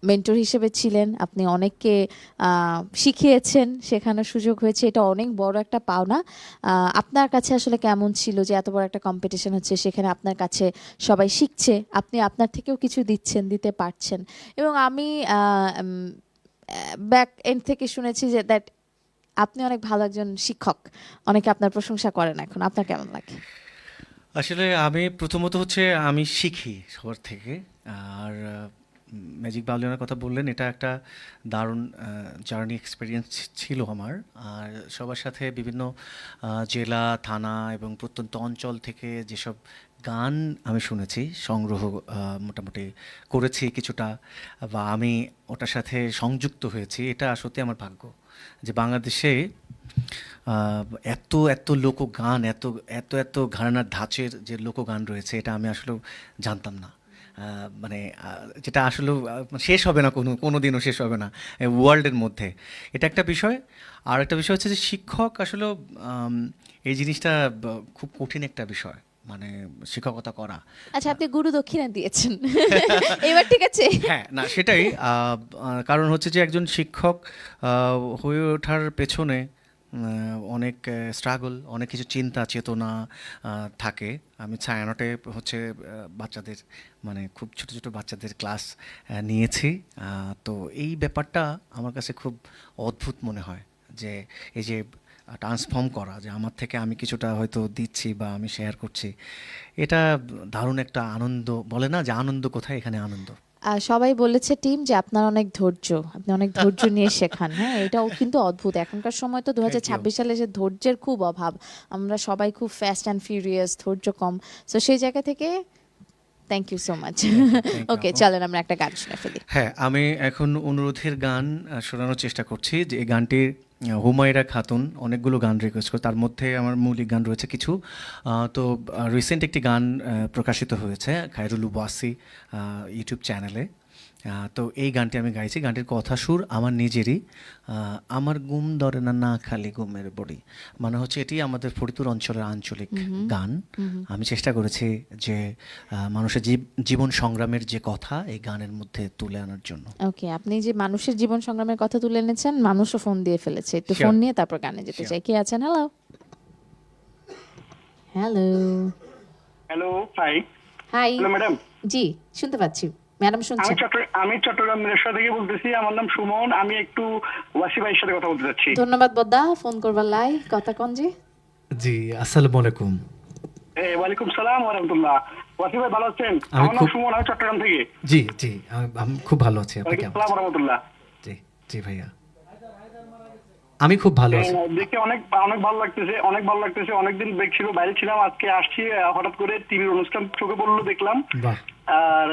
মেন্টর হিসেবে ছিলেন, আপনি অনেককে শিখিয়েছেন, শেখানোর সুযোগ হয়েছে, এটা অনেক বড় একটা পাওনা। আপনার কাছে আসলে কেমন ছিল যে এত বড় একটা কম্পিটিশন হচ্ছে, সেখানে আপনার কাছে সবাই শিখছে, আপনি আপনার থেকেও কিছু দিতে পারছেন, এবং আমি ব্যাক এন্ড থেকে শুনেছি যে দ্যাট আপনি অনেক ভালো একজন শিক্ষক, অনেকে আপনার প্রশংসা করেন এখন, আপনার কেমন লাগে? আসলে আমি প্রথমত হচ্ছে আমি শিখি সবার থেকে। আর ম্যাজিক বাউলিয়ানার কথা বললেন, এটা একটা দারুণ জার্নি এক্সপিরিয়েন্স ছিল আমার। আর সবার সাথে বিভিন্ন জেলা, থানা এবং প্রত্যন্ত অঞ্চল থেকে যেসব গান আমি শুনেছি, সংগ্রহ মোটামুটি করেছি কিছুটা, বা আমি ওটার সাথে সংযুক্ত হয়েছি, এটা সত্যি আমার ভাগ্য যে বাংলাদেশে এত এত লোকগান, এত এত এত ঘরানার ধাঁচের যে লোকগান রয়েছে, এটা আমি আসলে জানতাম না। মানে যেটা আসলে শেষ হবে না, কোনো দিনও শেষ হবে না ওয়ার্ল্ডের মধ্যে। এটা একটা বিষয়। আর একটা বিষয় হচ্ছে যে শিক্ষক আসলে এই জিনিসটা খুব কঠিন একটা বিষয়, মানে শিক্ষকতা করা। আচ্ছা, আপনি গুরু দক্ষিণা দিয়েছেন এবার ঠিক আছে। হ্যাঁ, না সেটাই কারণ হচ্ছে যে একজন শিক্ষক হয়ে ওঠার পেছনে অনেক স্ট্রাগল, অনেক কিছু চিন্তা চেতনা থাকে। আমি ছায়ানটে হচ্ছে বাচ্চাদের, মানে খুব ছোট ছোট বাচ্চাদের ক্লাস নিয়েছি। তো এই ব্যাপারটা আমার কাছে খুব অদ্ভুত মনে হয়, যে এই যে ট্রান্সফর্ম করা, যে আমার থেকে আমি কিছুটা হয়তো দিচ্ছি বা আমি শেয়ার করছি, এটা দারুণ একটা আনন্দ। বলে না যে আনন্দ কোথায়, এখানে আনন্দ। সবাই বলেছে টিম যে আপনার অনেক ধৈর্য, আপনি অনেক ধৈর্য নিয়ে শেখান। হ্যাঁ, এটাও কিন্তু অদ্ভুত। এখনকার সময় তো 2026 সালে যে ধৈর্যের খুব অভাব, আমরা সবাই খুব ফাস্ট অ্যান্ড ফিউরিয়াস, ধৈর্য কম। সো সেই জায়গা থেকে থ্যাংক ইউ সো মাচ। ওকে, চলেন আমরা একটা গান শুনে ফেলি। হ্যাঁ, আমি এখন অনুরোধের গান শোনানোর চেষ্টা করছি। যে এই গানটির হুমায়রা খাতুন অনেকগুলো গান রিকোয়েস্ট করে, তার মধ্যে আমার মৌলিক গান রয়েছে কিছু। তো রিসেন্ট একটি গান প্রকাশিত হয়েছে খায়রুল ওয়াসি ইউটিউব চ্যানেলে। তো এই গানটি আমি গাইছি। গানটির কথা সুর আমার নিজেরই। আমার গুম ধরে না, না খালি গুমের বড়ি, মানে হচ্ছে এটি আমাদের ফরিদপুর অঞ্চলের আঞ্চলিক গান। আমি চেষ্টা করেছি যে মানুষের জীবন সংগ্রামের যে কথা এই গানের মধ্যে তুলে আনার জন্য। ওকে, আপনি যে মানুষের জীবন সংগ্রামের কথা তুলে এনেছেন, মানুষও ফোন দিয়ে ফেলেছে, একটু ফোন নিয়ে তারপর গানে যেতে চাই। কে আছেন? Hello hello hello, hi. Hi. Hello madam. জি, শুনতে পাচ্ছি ম্যাডাম, শুনছেন? আমি চট্টগ্রাম মিরসরাই থেকে বলতেছি। আমার নাম সুমন। আমি একটু ওয়াসি ভাইয়ের সাথে কথা বলতে চাচ্ছি। ধন্যবাদ বদ্দা, ফোন করবার লাই। কথা কোন জি? জি, আসসালামু আলাইকুম। ওয়ালাইকুম সালাম ওয়া রাহমাতুল্লাহ। ওয়াসি ভাই ভালো আছেন? আমার নাম সুমন, আমি চট্টগ্রাম থেকে। জি জি, আমি খুব ভালো আছি। আপনি কেমন? ওয়া রাহমাতুল্লাহ। জি জি ভাইয়া। আমি খুব ভালো আছি। দেখে অনেক অনেক ভালো লাগতেছে, অনেক ভালো লাগতেছে। অনেকদিন ব্রেক ছিল, বাইরে ছিলাম, আজকে আসছি, হঠাৎ করে টিভির অনুষ্ঠান চোখে পড়লো, দেখলাম। বাহ। আর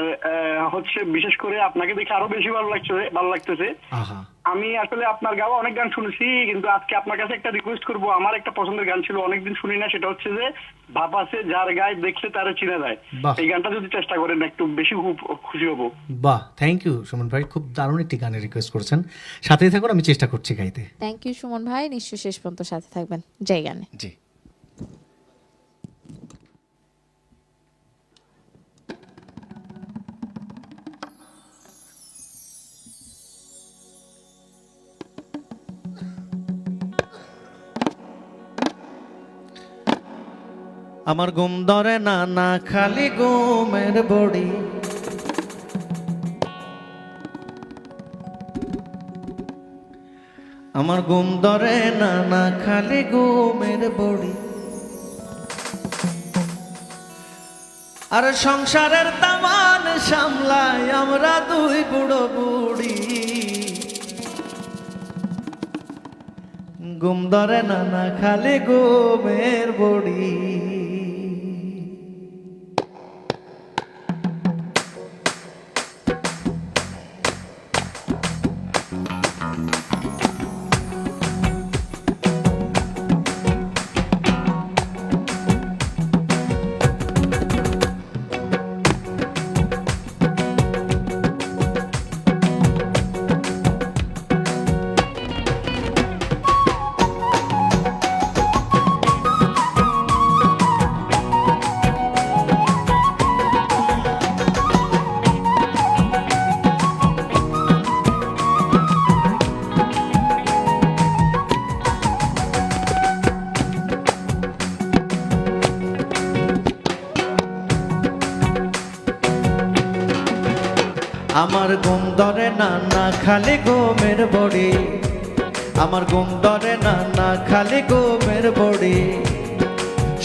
হচ্ছে বিশেষ করে আপনাকে দেখে আরো বেশি ভালো লাগতেছে। আহা, আমি আসলে আপনার গাওয়া অনেক গান শুনেছি, কিন্তু আজকে আপনার কাছে একটা রিকোয়েস্ট করব। আমার একটা পছন্দের গান ছিল, অনেকদিন শুনি না, সেটা হচ্ছে যে ভাব আছে যার গায়ে দেখলে তারে চিনা যায়। বাহ। এই গানটা যদি চেষ্টা করেন একটু বেশি খুব খুশি হব। বাহ, থ্যাংক ইউ সুমন ভাই, খুব দারুণ একটি গানের রিকোয়েস্ট করেছেন। সাথেই থাকুন, আমি চেষ্টা করছি গাইতে। থ্যাংক ইউ সুমন ভাই, নিশ্চয়ই শেষ পর্যন্ত সাথে থাকবেন। জয় গানে। জি। আমার ঘুম ধরে না, না খালি ঘুমের বড়ি। আমার ঘুম ধরে না, না খালি ঘুমের বড়ি। আর সংসারের তামান সামলাই আমরা দুই বুড়ো বুড়ি। ঘুম ধরে না, না খালি ঘুমের বড়ি। আমার ঘুম ধরে না, না খালি ঘুমের বড়ি। আমার ঘুম ধরে না, না খালি ঘুমের বড়ি।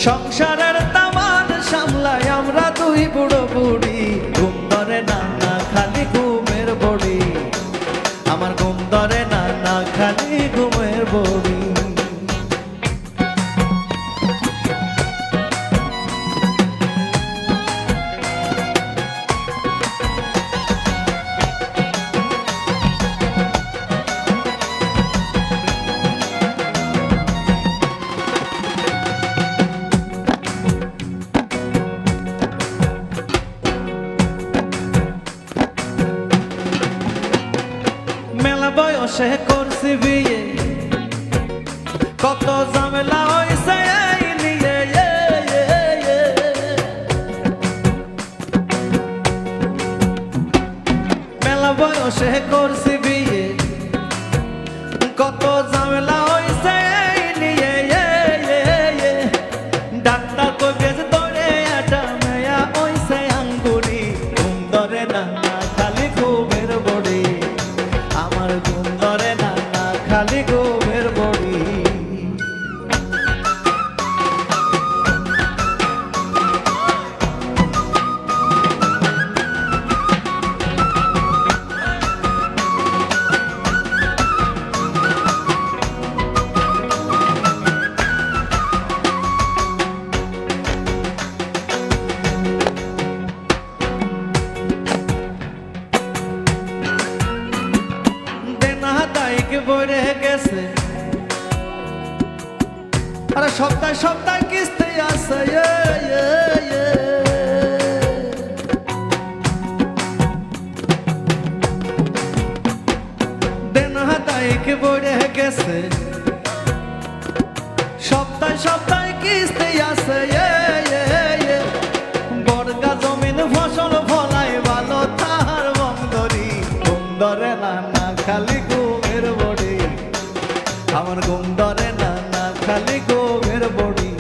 সংসারের তামান সামলাই আমরা দুই বুড়ো বুড়ি। ঘুম ধরে না, না খালি ঘুমের বড়ি। আমার ঘুম ধরে না, না খালি ঘুমের বড়ি। বয়সে করছি বিয়ে, কত ঝামেলা হইছে এই নিয়ে। মেলা বয়সে করছি বিয়ে, কত ঝামেলা হইছে এই নিয়ে। ডাক্তার কবিরাজ ধরে একটা মেয়া হইছে আঙ্গুরি। ঘুম ধরে না, না খালি ঘুমের বড়ি। আমার ঘুম ধরে না, না খালি ঘুমের বড়ি। বইরে গেছে, আরে সপ্তাহে সপ্তাহে কিস্তি আছে। দেন হাতাইক বইরে গেছে, সপ্তাহে সপ্তাহে কিস্তি আছে। বর্গা জমিন ফসল ফলাই ভালো তার বন্ধরি। ঘুম ধরে না, না খালি ঘুমের বড়ি। আমার ঘুম ধরে না, না খালি ঘুমের বড়ি।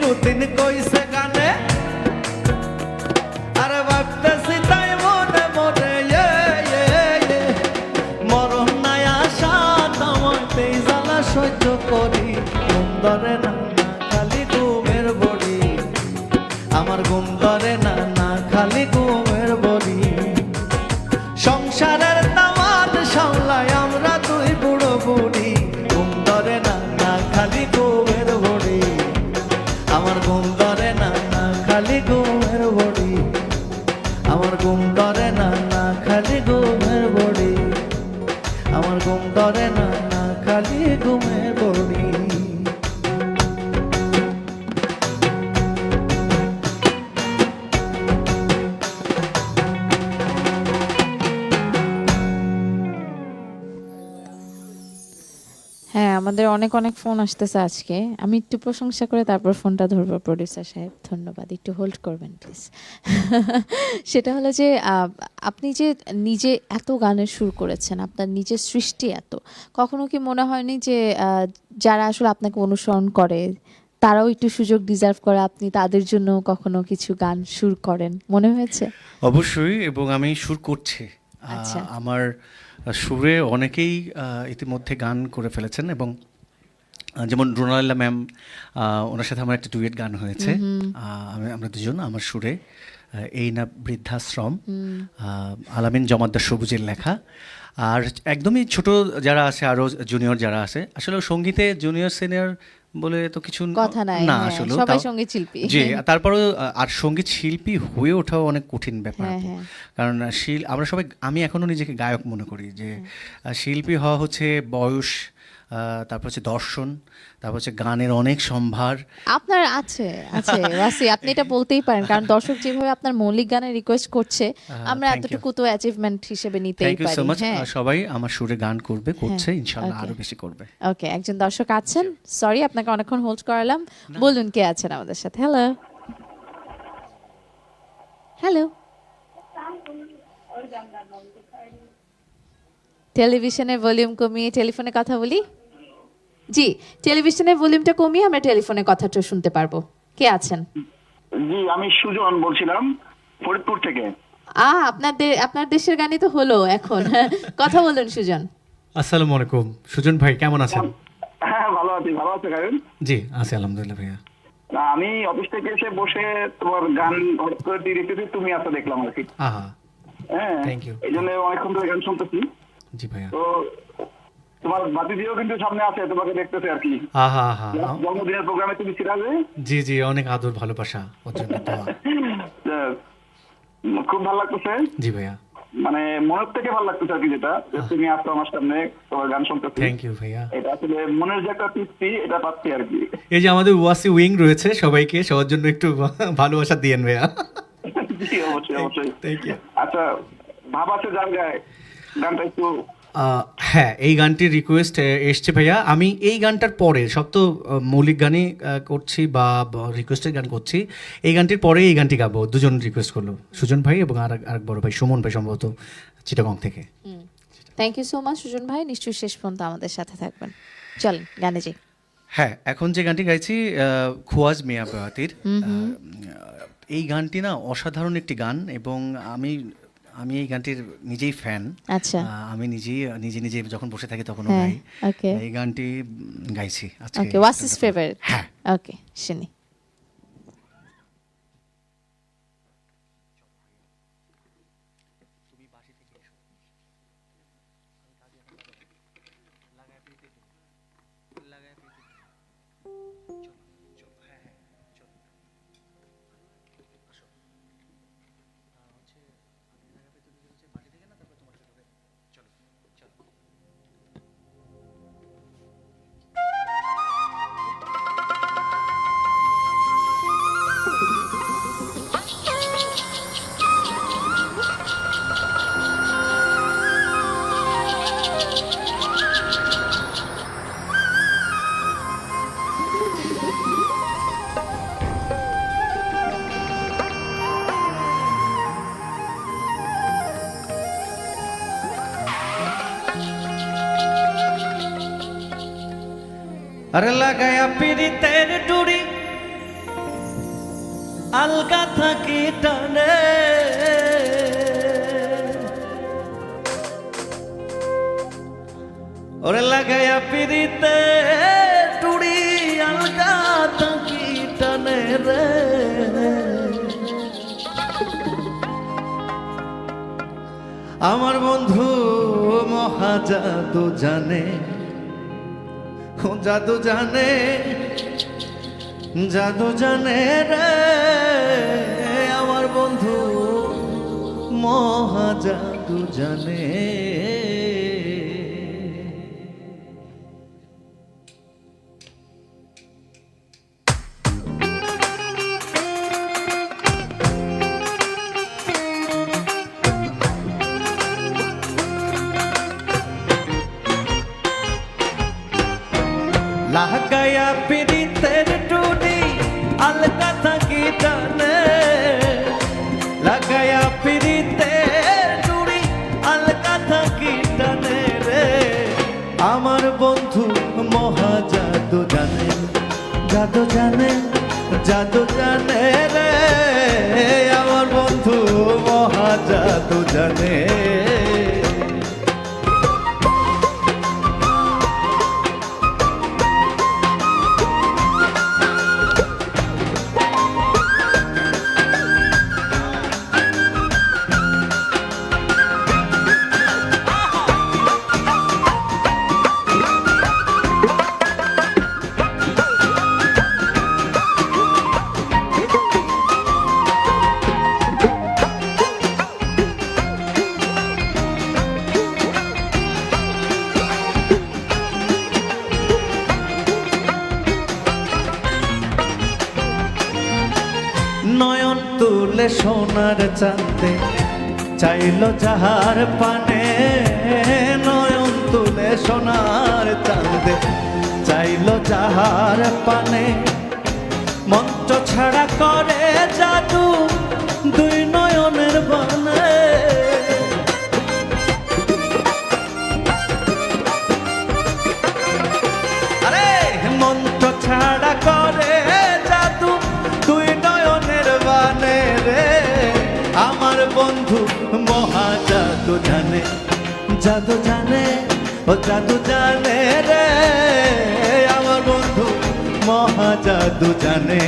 পুতিন কইছে গানে আরে ভাবতেছি তাই মনে মনে মরণ নাই আশা তামাইতেই জ্বালা সহ্য করি ঘুম ধরে না খালি ঘুমের বড়ি আমার ঘুম ধরে না খালি ঘুমের বড়ি সংসারের দাওয়াত সামলাই আমরা দুই বুড়ো বুড়ি ঘুম ধরে না খালি ঘুমের বড়ি আমার ঘুম ধরে না খালি ঘুমের বড়ি আমার ঘুম ধরে না খালি ঘুমের বড়ি আমার ঘুম ধরে না খালি ঘুমের বড়ি হ্যাঁ, আমাদের অনেক অনেক ফোন আসতেছে আজকে। আমি একটু প্রশংসা করে তারপর ফোনটা ধরবো। প্রোডিউসার সাহেব ধন্যবাদ, একটু হোল্ড করবেন প্লিজ। সেটা হলো যে আপনি যে নিজে এত গানের সুর করেছেন, আপনার নিজের সৃষ্টি এত, কখনো কি মনে হয়নি যে যারা আসলে আপনাকে অনুসরণ করে তারাও একটু সুযোগ ডিজার্ভ করে, আপনি তাদের জন্য কখনো কিছু গান সুর করেন, মনে হয়েছে? অবশ্যই, এবং আমি সুর করছি। আচ্ছা। আমার সুরে অনেকেই ইতিমধ্যে গান করে ফেলেছেন, এবং যেমন রোনাল্লা ম্যাম, ওনার সাথে আমার একটা ডুয়েট গান হয়েছে। আমরা দুজন, আমার সুরে, এই না বৃদ্ধাশ্রম, আলামিন জমাদ্দার সবুজের লেখা। আর একদমই ছোট যারা আছে, আরও জুনিয়র যারা আছে, আসলে সঙ্গীতে জুনিয়র সিনিয়র বলে তো কিছু কথা নাই, না, হ্যাঁ, আসলে সবাই সঙ্গীত শিল্পী। জি, তারপরেও আর সঙ্গীত শিল্পী হয়ে ওঠাও অনেক কঠিন ব্যাপার। হ্যাঁ। কারণ আমরা সবাই, আমি এখনো নিজেকে গায়ক মনে করি, যে শিল্পী হওয়া হচ্ছে বয়স, তারপর হচ্ছে দর্শন, তারপর হচ্ছে গানের অনেক সম্ভার আপনার আছে ওয়াসি, আপনি এটা বলতেই পারেন, কারণ দর্শক যেভাবে আপনার মৌলিক গানের রিকোয়েস্ট করছে, আমরা এতটুকু তো অ্যাচিভমেন্ট হিসেবে নিতেই থ্যাংক ইউ পারি। So much. হ্যাঁ, সবাই আমার সুরে গান করবে, করছে, ইনশাআল্লাহ Okay. আরো বেশি করবে। ওকে, একজন দর্শক আছেন, সরি আপনাকে অনেকক্ষণ হোল্ড করালাম, বলুন কে আছেন আমাদের সাথে। হ্যালো হ্যালো, টেলিভিশনের ভলিউম কমিয়ে টেলিফোনে কথা বলি। জি, টেলিভিশনের ভলিউমটা কমিয়ে আমরা টেলিফোনে কথাটা শুনতে পারবো। কে আছেন? জি, আমি সুজন বলছিলাম ফরিদপুর থেকে। আপনার দেশের গানই তো হলো এখন। কথা বলুন সুজন। আসসালামু আলাইকুম সুজন ভাই, কেমন আছেন? হ্যাঁ, ভালো আছি। ভালো আছে কারণ? জি আছি, আলহামদুলিল্লাহ ভাইয়া। আমি অফিস থেকে এসে বসে তোমার গান হঠাৎ করে ডিরেক্টলি তুমি আসো দেখলাম আর কি। আহা, হ্যাঁ, থ্যাংক ইউ। এই জন্য অনেকক্ষণ ধরে গান শুনতেছি। জি ভাইয়া। তো তোমার ভাতিজিও কিন্তু সামনে আছে, তোমাকে দেখতেছে আর কি। আহা আহা, জন্মদিনের প্রোগ্রামে তুমি ছিলাবে। জি জি, অনেক আদর ভালোবাসা ওর জন্য দোয়া। খুব ভালো লাগতেছে। জি ভাইয়া, মানে মনের থেকে ভালো লাগতেছে আর কি, যেটা যে তুমি আসছো আমার সামনে, তোমার গান শুনতেছি। থ্যাংক ইউ ভাইয়া। এটা আসলে মনের যে একটা তৃপ্তি, এটা পাচ্ছি আর কি। এই যে আমাদের ওয়াসি উইং রয়েছে, সবাইকে সবার জন্য একটু ভালোবাসা দিয়েন ভাইয়া। জি, অবশ্যই অবশ্যই। Thank you. আচ্ছা, ভাব আছে যার গায়ে গানটা একটু। হ্যাঁ, এই গানটির রিকোয়েস্ট এসছে ভাইয়া। আমি এই গানটার পরে, সব তো মৌলিক গানই করছি বা রিকোয়েস্টের গান করছি, এই গানটির পরে এই গানটি গাবো। দুজন রিকোয়েস্ট করলো, সুজন ভাই এবং আরেক বড় ভাই সুমন ভাই, সম্ভবত চিটাগং থেকে। Thank you so much Sujan ভাই, নিশ্চয়ই শেষ পর্যন্ত আমাদের সাথে থাকবেন। চলেন গানে যাই। হ্যাঁ, এখন যে গানটি গাইছি খুয়াজ মিয়া বয়াতির, এই গানটি না অসাধারণ একটি গান, এবং আমি এই গানটির নিজেই ফ্যান। আচ্ছা, আমি নিজে যখন বসে থাকি তখন হ্যাঁ, গাই। ওকে, এই গানটি গাইছি আজকে। ওকে, হোয়াটস হিজ ফেভারিট? হ্যাঁ, ওকে, শুনি। আরে লাগায়া পিরিতের ডুরি আলগা থাকি টানে ওরে লাগাইয়া পিড়িতে টুড়ি আলগা থাকি টানে রে আমার বন্ধু মহা জাদু জানে জাদু জানে জাদু জানে রে আমার বন্ধু মহা জাদু জানে লাগাইয়া পিড়িতের টুডি আলগা থাকি টানে লাগাইয়া পিড়িতের টুডি আলগা থাকি টানে রে আমার বন্ধু মহা জাদু জানে জাদু জানে জাদু জানে রে আমার বন্ধু মহা জাদু জানে নয়ন তুলে সোনার চাঁদে চাইলো যাহার পানে নয়ন তুলে সোনার চাঁদে চাইলো যাহার পানে মন্ত্র ছাড়া করে জাদু দুই নয়নের বানে আরে মন্ত্র ছাড়া করে জাদু দুই নয়নের বানে রে আমার বন্ধু মহা জাদু জানে জাদু জানে ও জাদু জানে রে আমার বন্ধু মহা জাদু জানে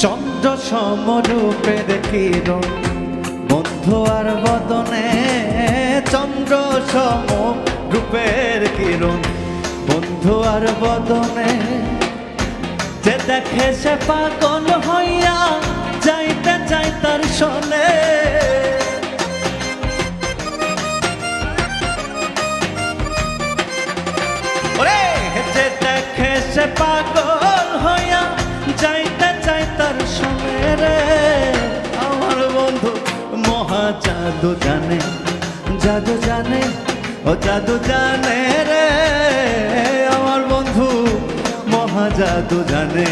চন্দ্র সমরূপের কিরণ বন্ধু আর বদনে চন্দ্র সমরূপের কিরণ বন্ধু আর বদনে যে দেখে সে পাগল হইয়া যাইতে চাই তার শোনে ওরে যে দেখে সে পাগল হইয়া যাইতে চাই তার শোনে রে আমার বন্ধু মহা জাদু জানে জাদু জানে ও জাদু জানে রে আমার বন্ধু মহা জাদু জানে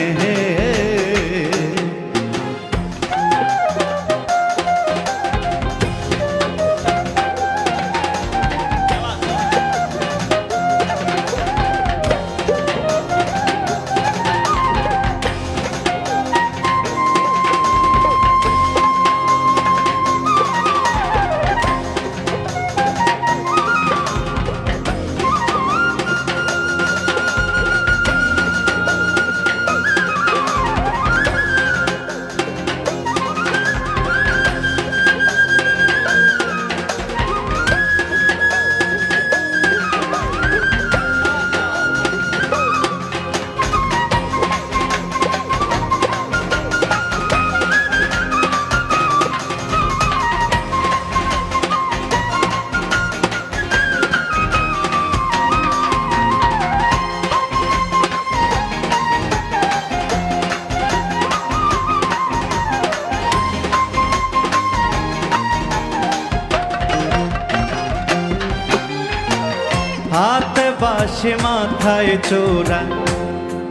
বাসি মাথায় চোরা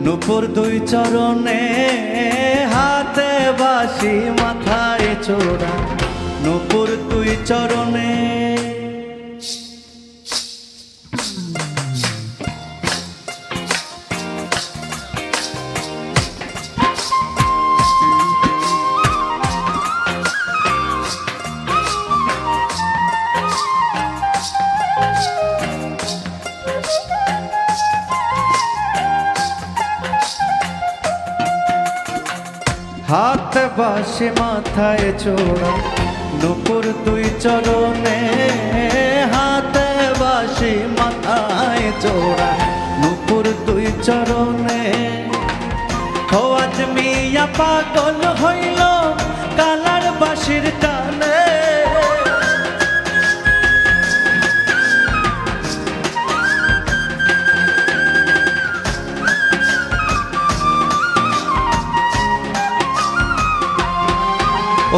নুপুর দুই চরণে, হাতে বাসি মাথায় চোরা নুপুর দুই চরণে। হাত বাসি মাথায় চোরা নুপুর দুই চরণে, হাতে বাসি মাথায় চোরা নুপুর দুই চরণে। খোয়াজ মিয়া পাগল হইল কালার বাসির টানে,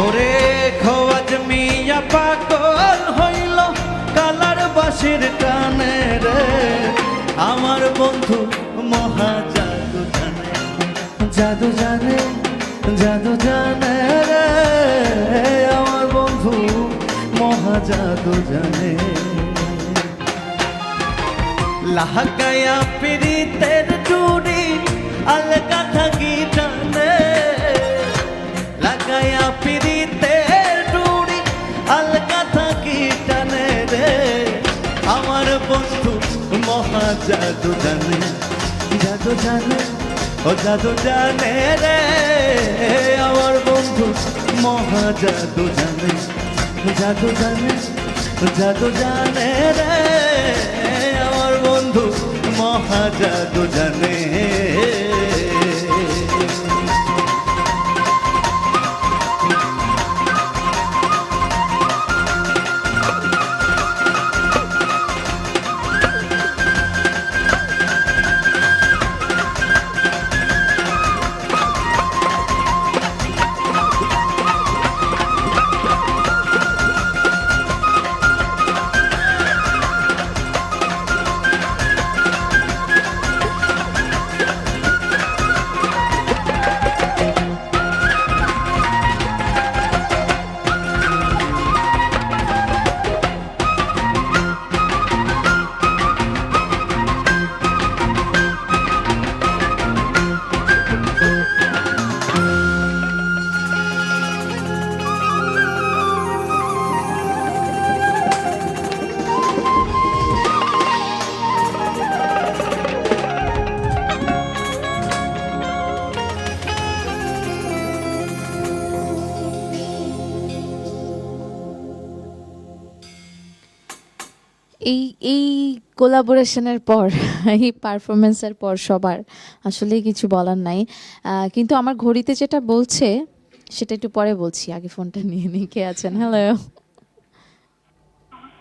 ওরে খোয়াজ মিয়া পাগল হইল কালার বাসির টানে রে। আমার বন্ধু মহা জাদু জানে, জাদু জানে, জাদু জানে রে। আমার বন্ধু মহা জাদু জানে। লাগায়া পিরিতের চুড়ি আলগা থাকি টানে, লাগায়া পিরিতের চুড়ি আলগা থাকি টানে রে। আমার বন্ধু মহা জাদু জানে, জাদু জানে, ও জাদু জানে রে। আমার বন্ধু মহা জাদু জানে, জাদু জানে, জাদু জানে রে। আমার বন্ধু মহা জাদু জানে। এই কোলাবোরেশনের পর, এই পারফরমেন্সের পর সবার আসলে কিছু বলার নাই। কিন্তু আমার ঘড়িতে যেটা বলছে সেটা একটু পরে বলছি, আগে ফোনটা নিয়ে নিই। কে আছেন? Hello,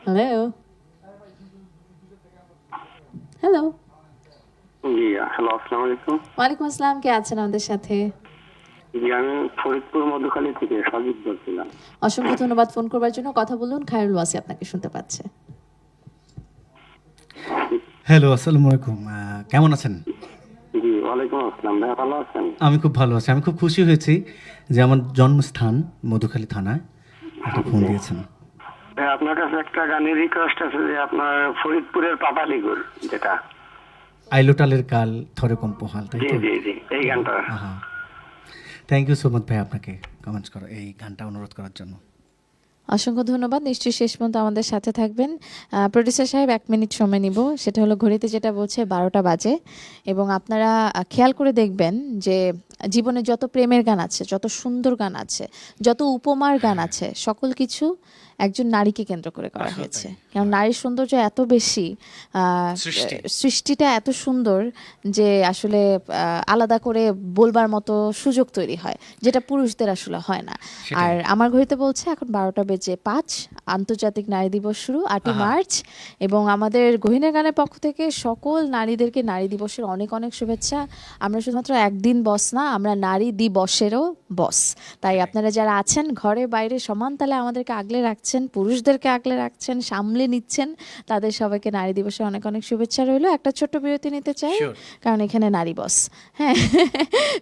hello, hello. জি হ্যালো, আসসালামু আলাইকুম। ওয়ালাইকুম আসসালাম। কে আছেন আমাদের সাথে? জি আমি ফরিদপুর মধুখালী থেকে সাজিদ বলছিলাম। অসংখ্য ধন্যবাদ ফোন করবার জন্য। কথা বলুন, খায়রুল ওয়াসি আপনাকে শুনতে পাচ্ছে। হ্যালো, আসসালামু আলাইকুম। কেমন আছেন? জি ওয়ালাইকুম আসসালাম। ভাই ভালো আছেন? আমি খুব ভালো আছি। আমি খুব খুশি হয়েছি যে আমার জন্মস্থান মধুখালী থানায় একটা ফোন দিয়েছেন। ভাই আপনার কাছে একটা গানের রিকোয়েস্ট আছে, যে আপনার ফরিদপুরের পাপালিগুর যেটা আইলোটালের কাল থরে কম পোহাল, তাই জি তো? জি জি এই গানটা। থ্যাংক ইউ সো মাচ ভাই, আপনাকে কমেন্টস করা, এই গানটা অনুরোধ করার জন্য। অসংখ্য ধন্যবাদ। নিশ্চয়ই শেষ পর্যন্ত আমাদের সাথে থাকবেন। প্রোডিউসার সাহেব 1 মিনিট সময় নিব। সেটা হলো ঘড়িতে যেটা বলছে 12টা বাজে। এবং আপনারা খেয়াল করে দেখবেন যে জীবনে যত প্রেমের গান আছে, যত সুন্দর গান আছে, যত উপমার গান আছে, সকল কিছু একজন নারীকে কেন্দ্র করে করা হয়েছে। কারণ নারীর সৌন্দর্য এত বেশি, সৃষ্টিটা এত সুন্দর যে আসলে আলাদা করে বলবার মতো সুযোগ তৈরি হয়, যেটা পুরুষদের আসলে হয় না। আর আমার ঘড়িতে বলছে এখন 12টা বেজে 5, আন্তর্জাতিক নারী দিবস শুরু 8ই মার্চ। এবং আমাদের গহিনের গানের পক্ষ থেকে সকল নারীদেরকে নারী দিবসের অনেক অনেক শুভেচ্ছা। আমরা শুধুমাত্র একদিন বস না, আমরা নারী দিবসেরও বস। তাই আপনারা যারা আছেন ঘরে বাইরে সমান তালে আমাদেরকে আগলে রাখছেন, রাখছেন, পুরুষদেরকে আগলে রাখছেন, সামলে নিচ্ছেন, তাদের সবাইকে নারী দিবসে অনেক অনেক শুভেচ্ছা রইলো। একটা ছোট্ট বিরতি নিতে চাই, কারণ এখানে নারী বস। হ্যাঁ,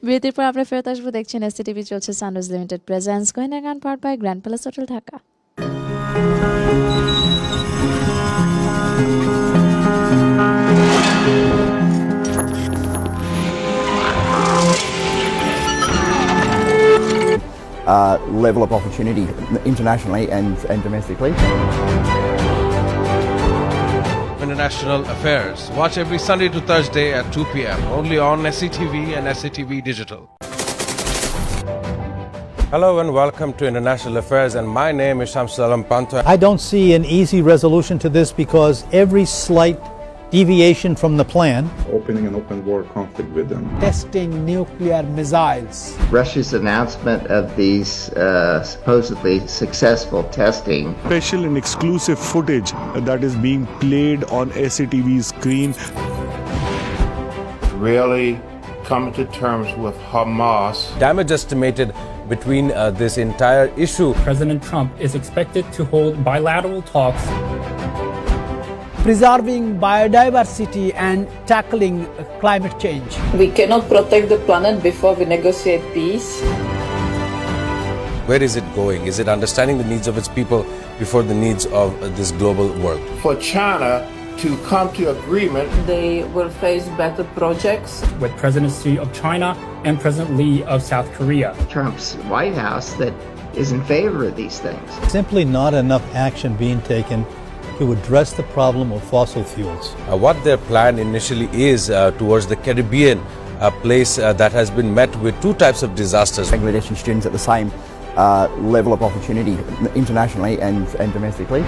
বিরতির পর আমরা ফেরত আসবো। দেখছেন এসটিভি, চলছে সানরাইজ লিমিটেড প্রেজেন্স গয়না গান powered by grand palace hotel Dhaka. Level of opportunity internationally and domestically. International Affairs. Watch every Sunday to Thursday at 2 p.m. only on SCTV and SCTV Digital. Hello and welcome to International Affairs, and my name is Shamsul Alam Panto. I don't see an easy resolution to this because every slight deviation from the plan, opening an open war conflict with them, testing nuclear missiles, Russia's announcement of these supposedly successful testing, Special and exclusive footage that is being played on SCTV's screen. Really coming to terms with Hamas. Damage estimated between this entire issue. President Trump is expected to hold bilateral talks preserving biodiversity and tackling climate change. We cannot protect the planet before we negotiate peace. Where is it going? Is it understanding the needs of its people before the needs of this global world? For China to come to agreement, They will face better projects. with President Xi of China and President Lee of South Korea. Trump's White House that is in favor of these things. simply not enough action being taken to address the problem of fossil fuels. What their plan initially is towards the Caribbean, a place that has been met with two types of disasters. Bangladeshi students at the same level of opportunity internationally and domestically.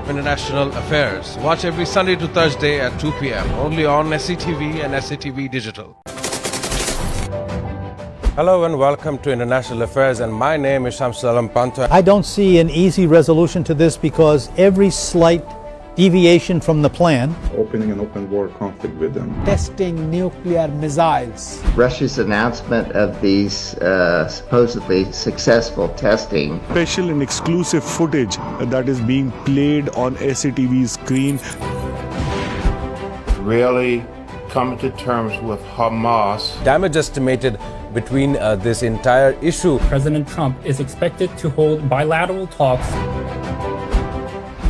International Affairs. Watch every Sunday to Thursday at 2 p.m. only on SCTV and SCTV Digital. Hello and welcome to International Affairs, and my name is Shamsul Alam Panto. I don't see an easy resolution to this because every slight deviation from the plan, opening an open war conflict with them, testing nuclear missiles, Russia's announcement of these supposedly successful testing, Special and exclusive footage that is being played on SCTV's screen. really coming to terms with Hamas. Damage estimated between this entire issue. President Trump is expected to hold bilateral talks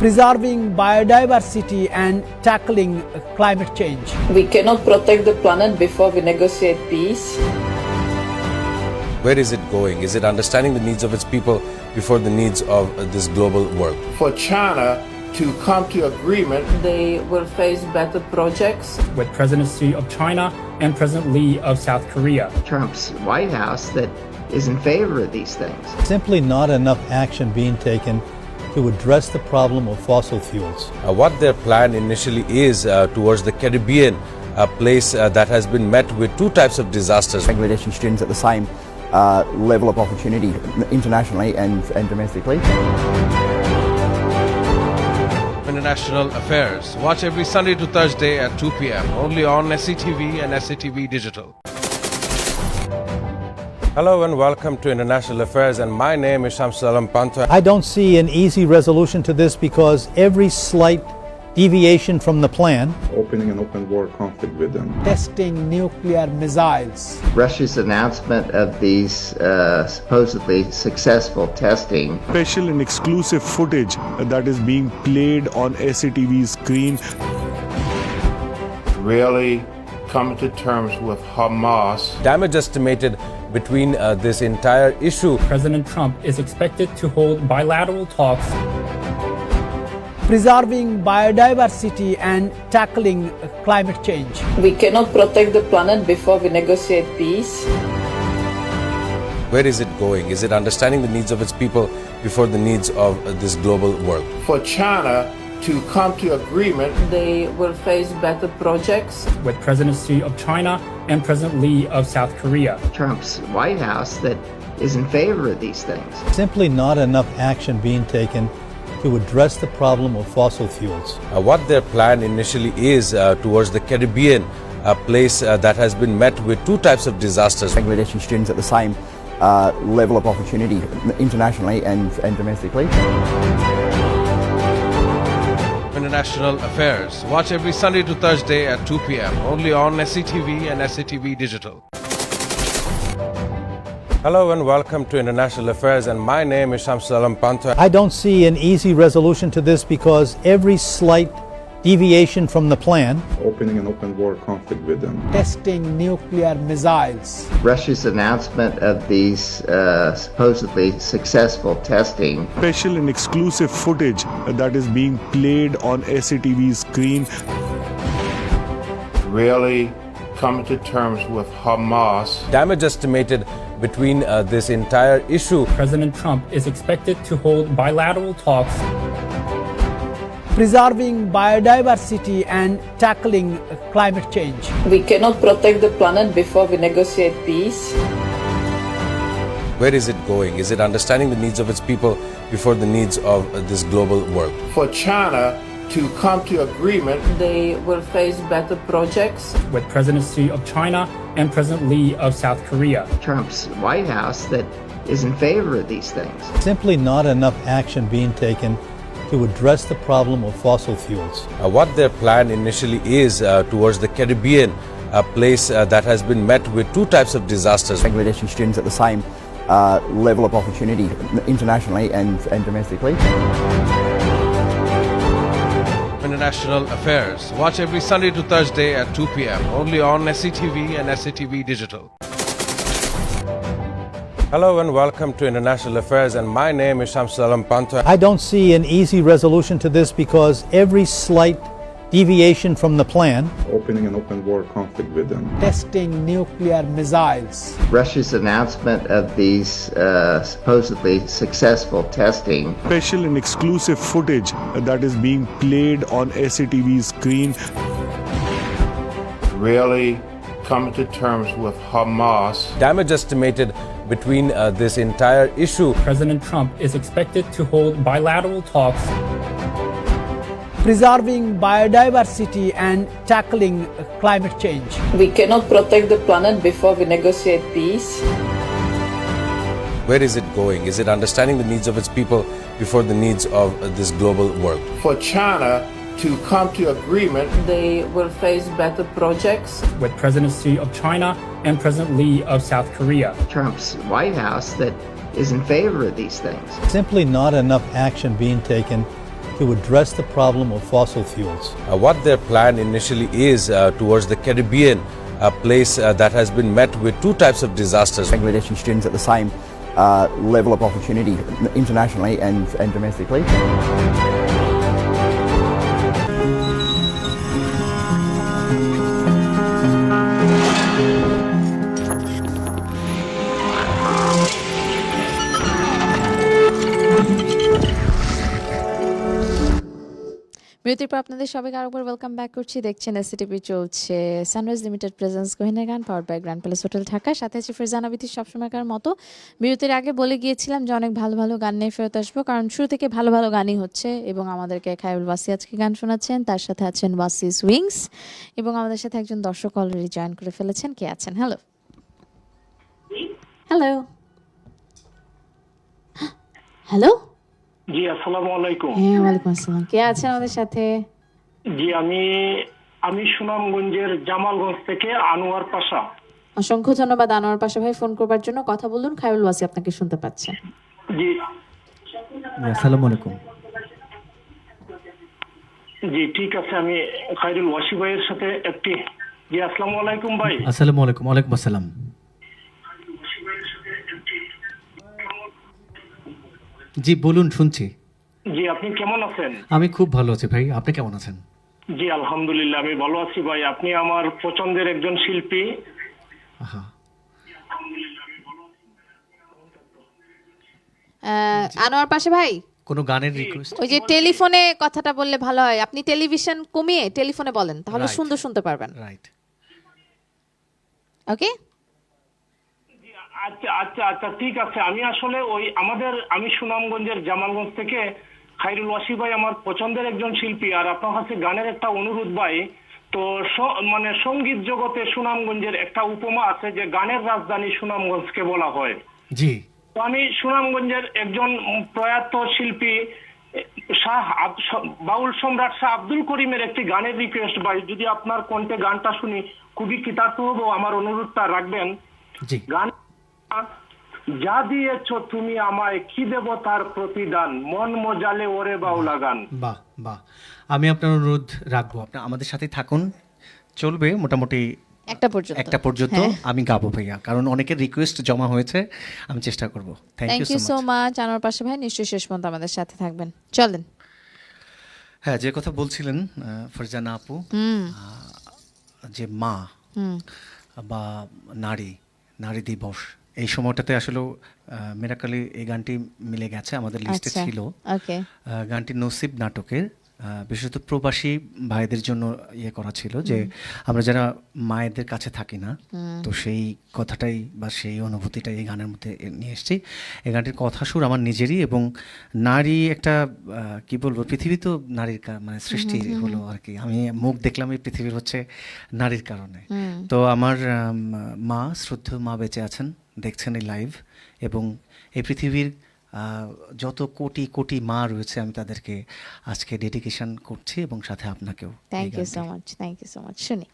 preserving biodiversity and tackling climate change. We cannot protect the planet before we negotiate peace. Where is it going? Is it understanding the needs of its people before the needs of this global world? For China to come to agreement, They will face better projects. with President Xi of China and President Lee of South Korea. Trump's White House that is in favor of these things. simply not enough action being taken to address the problem of fossil fuels. What their plan initially is towards the Caribbean, a place that has been met with two types of disasters. Bangladeshi students at the same level of opportunity internationally and domestically. International Affairs. Watch every Sunday to Thursday at 2 p.m. only on SCTV and SCTV Digital. Hello and welcome to International Affairs, and my name is Shamsul Alam Panto. I don't see an easy resolution to this because every slight deviation from the plan, opening an open war conflict with them, testing nuclear missiles, Russia's announcement of these supposedly successful testing, Special and exclusive footage that is being played on SCTV's screen. really coming to terms with Hamas. Damage estimated between this entire issue. President Trump is expected to hold bilateral talks preserving biodiversity and tackling climate change. We cannot protect the planet before we negotiate peace. Where is it going? Is it understanding the needs of its people before the needs of this global world? For China to come to agreement, They will face better projects. with President Xi of China and President Lee of South Korea. Trump's White House that is in favor of these things. simply not enough action being taken to address the problem of fossil fuels. What their plan initially is towards the Caribbean, a place that has been met with two types of disasters. Bangladeshi students at the same level of opportunity internationally and domestically. International Affairs. Watch every Sunday to Thursday at 2 p.m. only on SCTV and SCTV Digital. Hello and welcome to International Affairs, and my name is Shamsul Alam Pantha. I don't see an easy resolution to this because every slight deviation from the plan, opening an open war conflict with them, testing nuclear missiles, Russia's announcement of these supposedly successful testing, Special and exclusive footage that is being played on SCTV's screen. Really coming to terms with Hamas. Damage estimated between this entire issue. President Trump is expected to hold bilateral talks preserving biodiversity and tackling climate change. We cannot protect the planet before we negotiate peace. Where is it going? Is it understanding the needs of its people before the needs of this global world? For China to come to agreement, They will face better projects. with presidency of China and President Lee of South Korea. Trump's White House that is in favor of these things. simply not enough action being taken to address the problem of fossil fuels. What their plan initially is towards the Caribbean, a place that has been met with two types of disasters. Bangladeshi students at the same level of opportunity internationally and domestically. International Affairs. Watch every Sunday to Thursday at 2 p.m. only on SCTV and SCTV Digital. Hello and welcome to International Affairs, and my name is Shamsul Alam Pantha. I don't see an easy resolution to this because every slight deviation from the plan, opening an open war conflict with them, testing nuclear missiles, Russia's announcement of these supposedly successful testing, Special and exclusive footage that is being played on SCTV's screen. really coming to terms with Hamas. Damage estimated between this entire issue. President Trump is expected to hold bilateral talks preserving biodiversity and tackling climate change. We cannot protect the planet before we negotiate peace. Where is it going? Is it understanding the needs of its people before the needs of this global world? For China to come to agreement, They will face better projects. with presidency of China and President Lee of South Korea. Trump's White House that is in favor of these things. simply not enough action being taken to address the problem of fossil fuels. What their plan initially is towards the Caribbean, a place that has been met with two types of disasters. Bangladeshi students at the same level of opportunity internationally and domestically. বিরতির পর আপনাদের সবাইকে আরেকবার welcome back করছি। দেখছেন এসসিটিভি চলছে sunrise limited presence গহিনের গান power by grand palace hotel Dhaka. সাথে আছে ফিরজানা বিথি সবসময়কার মতো। বিরতির আগে বলে গিয়েছিলাম যে অনেক ভালো ভালো গান নিয়ে ফেরত আসবো, কারণ শুরু থেকে ভালো ভালো গানই হচ্ছে এবং আমাদেরকে খায়রুল ওয়াসি আজকে গান শোনাচ্ছেন, তার সাথে আছেন ওয়াসিস উইংস এবং আমাদের সাথে একজন দর্শক অলরেডি জয়েন করে ফেলেছেন। কে আছেন? হ্যালো হ্যালো হ্যালো জি আসসালামু আলাইকুম। হ্যাঁ ওয়ালাইকুম আসসালাম। কে আছেন আমাদের সাথে? জি আমি সুনামগঞ্জের জামালগঞ্জ থেকে আনোয়ার পাশা। অসংখ্য ধন্যবাদ আনোয়ার পাশা ভাই ফোন করবার জন্য। কথা বলুন, খায়রুল ওয়াসি আপনাকে শুনতে পাচ্ছেন। জি আসসালামু আলাইকুম। জি ঠিক আছে, আমি খায়রুল ওয়াসি ভাইয়ের সাথে একটি জি আসসালামু আলাইকুম ভাই। আসসালামু আলাইকুম। ওয়ালাইকুম আসসালাম। জি বলুন, শুনছি। জি আপনি কেমন আছেন? আমি খুব ভালো আছি ভাই, আপনি কেমন আছেন? জি আলহামদুলিল্লাহ আমি ভালো আছি ভাই। আপনি আমার পছন্দের একজন শিল্পী। আনোয়ার পাশা ভাই কোনো গানের রিকোয়েস্ট? ওই যে টেলিফোনে কথাটা বললে ভালো হয়, আপনি টেলিভিশন কমিয়ে টেলিফোনে বলেন, তাহলে Right. সুন্দর শুনতে পারবেন। রাইট, ওকে আচ্ছা আচ্ছা আচ্ছা ঠিক আছে। আমি আসলে আমি সুনামগঞ্জের জামালগঞ্জ থেকে খায়রুল ওয়াসি ভাই আমার পছন্দের একজন শিল্পী, আর আপনার কাছে গানের একটা অনুরোধ ভাই। তো মানে সঙ্গীত জগতে সুনামগঞ্জের একটা উপমা আছে যে গানের রাজধানী সুনামগঞ্জকে বলা হয়। জি। তো আমি সুনামগঞ্জের একজন প্রয়াত শিল্পী বাউল সম্রাট শাহ আব্দুল করিমের একটি গানের রিকোয়েস্ট ভাই, যদি আপনার কণ্ঠে গানটা শুনি খুবই কৃতার্থ হবো, আমার অনুরোধটা রাখবেন। জি। গান যা দিয়েছ তুমি আমায়, কি দেব তার প্রতিদান, মন মজালে ওরে বাউলা গান। বাহ বাহ, আমি আপনার অনুরোধ রাখবো, আপনার আমাদের সাথে থাকুন, চলবে মোটামুটি একটা পর্যন্ত আমি গাবো ভাইয়া, কারণ অনেকের রিকোয়েস্ট জমা হয়েছে, আমি চেষ্টা করব। Thank you so much. Anwar Pasha ভাই নিশ্চয়ই শেষ পর্যন্ত আমাদের সাথে থাকবেন, চলেন। হ্যাঁ, যে কথা বলছিলেন ফারজানা আপু, যে মা বা নারী দিবস, এই সময়টাতে আসলে মিরাকলি এই গানটি মিলে গেছে, আমাদের লিস্টে ছিল। গানটি নসিব নাটকের, বিশেষত প্রবাসী ভাইদের জন্য ইয়ে করা ছিল, যে আমরা যারা মায়েদের কাছে থাকি না, তো সেই কথাটাই বা সেই অনুভূতিটাই এই গানের মধ্যে নিয়ে এসেছি। এই গানটির কথা সুর আমার নিজেরই, এবং নারী একটা কি বলবো, পৃথিবী তো নারীর মানে সৃষ্টি হলো আর কি, আমি মুখ দেখলাম এই পৃথিবীর হচ্ছে নারীর কারণে। তো আমার মা, শ্রদ্ধেয় মা বেঁচে আছেন, দেখছেন এই লাইভ, এবং এই পৃথিবীর যত কোটি কোটি মা রয়েছে, আমি তাদেরকে আজকে ডেডিকেশন করছি, এবং সাথে আপনাকেও। Thank you so much, thank you so much. শুনি।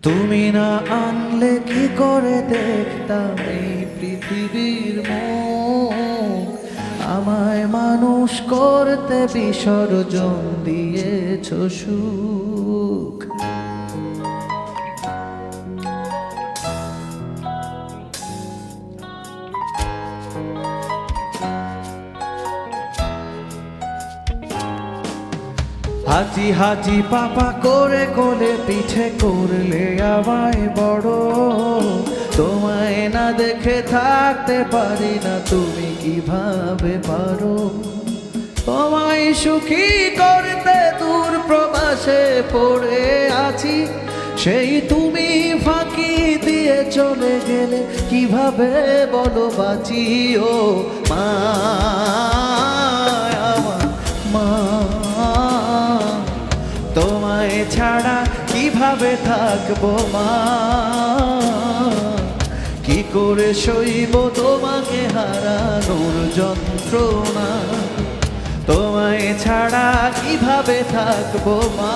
তুমি না আনলে কি করে দেখতাম এই পৃথিবীর মুখ, আমায় মানুষ করতে বিসর্জন দিয়েছ সুখ। হাজি হাজি পাপা করে কোলে পিঠে করলে আমায় বড়, তোমায় না দেখে থাকতে পারি না, তুমি কিভাবে পারো? তোমায় সুখী করতে দূর প্রবাসে পড়ে আছি, সেই তুমি ফাঁকি দিয়ে চলে গেলে কিভাবে বলো বাঁচি? ও মা, আমার মা, তোমায় ছাড়া কিভাবে থাকবো মা? কি করে সইব তোমাকে হারানোর যন্ত্রণা? তোমায় ছাড়া কিভাবে থাকবো মা?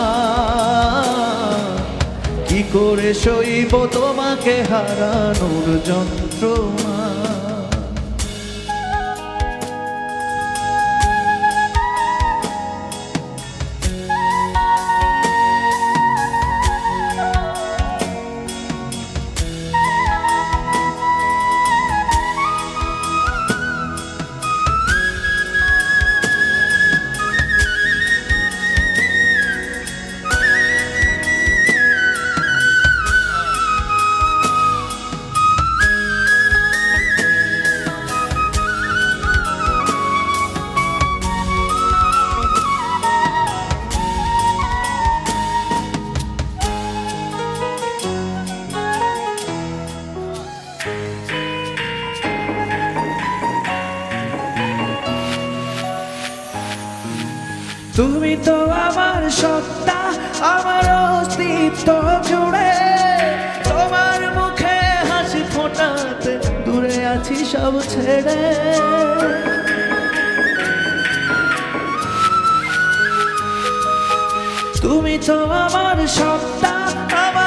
কি করে সইব তোমাকে হারানোর যন্ত্রণা? তুমি তো আমার সত্তা, আমার অস্তিত্ব জুড়ে, তোমার মুখে হাসি ফোটাতে দূরে আছি সব ছেড়ে। তুমি তো আমার সত্তা, আমার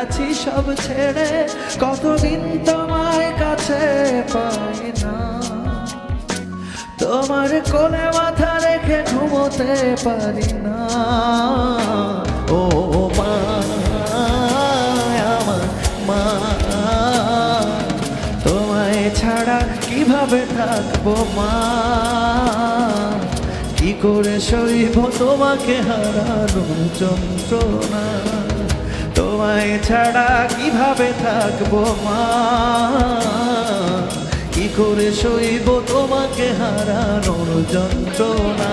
আছি সব ছেড়ে, কতদিন তোমায় কাছে পাই না, তোমার কোলে মাথা রেখে ঘুমোতে পারি না। ও মা, আমার মা, তোমায় ছাড়া কিভাবে থাকবো মা, কি করে সইব তোমাকে হারানোর যন্ত্রণা, তোমায় ছাড়া কিভাবে থাকবো মা, কি করে সইব তোমাকে হারানোর যন্ত্রণা।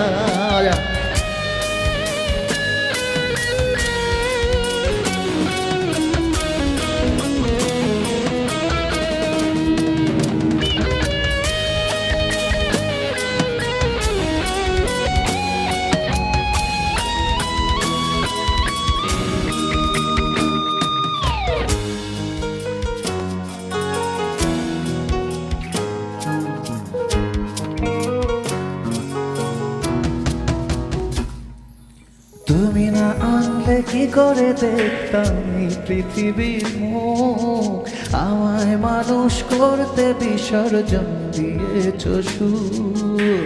তুমি না আনলে কি করে দেখতাম এই পৃথিবীর মুখ, আমায় মানুষ করতে বিসর্জন দিয়েছ সুর।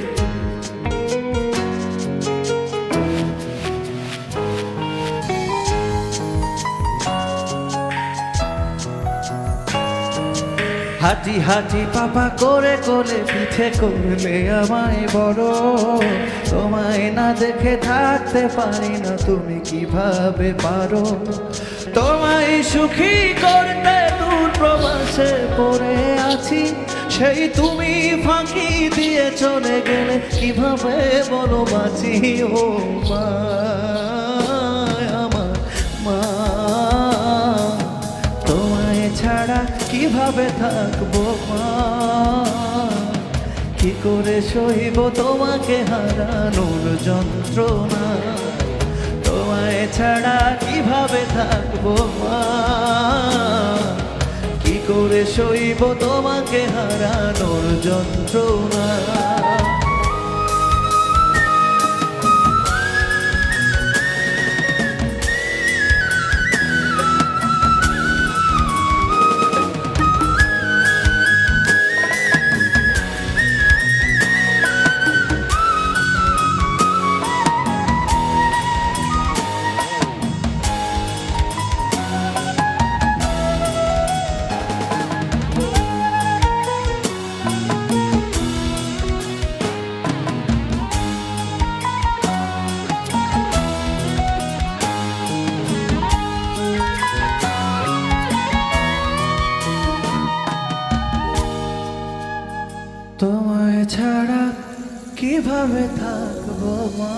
হাঁটি হাঁটি পাপা করে কোলে পিঠে করলে আমায় বড়, তোমায় না দেখে থাকতে পারি না, তুমি কিভাবে পারো, তোমায় সুখী করতে দূর প্রবাসে পড়ে আছি, সেই তুমি ফাঁকি দিয়ে চলে গেলে কিভাবে বলো বাঁচি। ও মা, আমার মা, তোমায় ছাড়া কিভাবে থাকবো মা, কি করে সইব তোমাকে হারানোর যন্ত্রণা, তোমায় ছাড়া কিভাবে থাকবো মা, কি করে সইব তোমাকে হারানোর যন্ত্রণা। তোমায় ছাড়া কিভাবে থাকবো মা,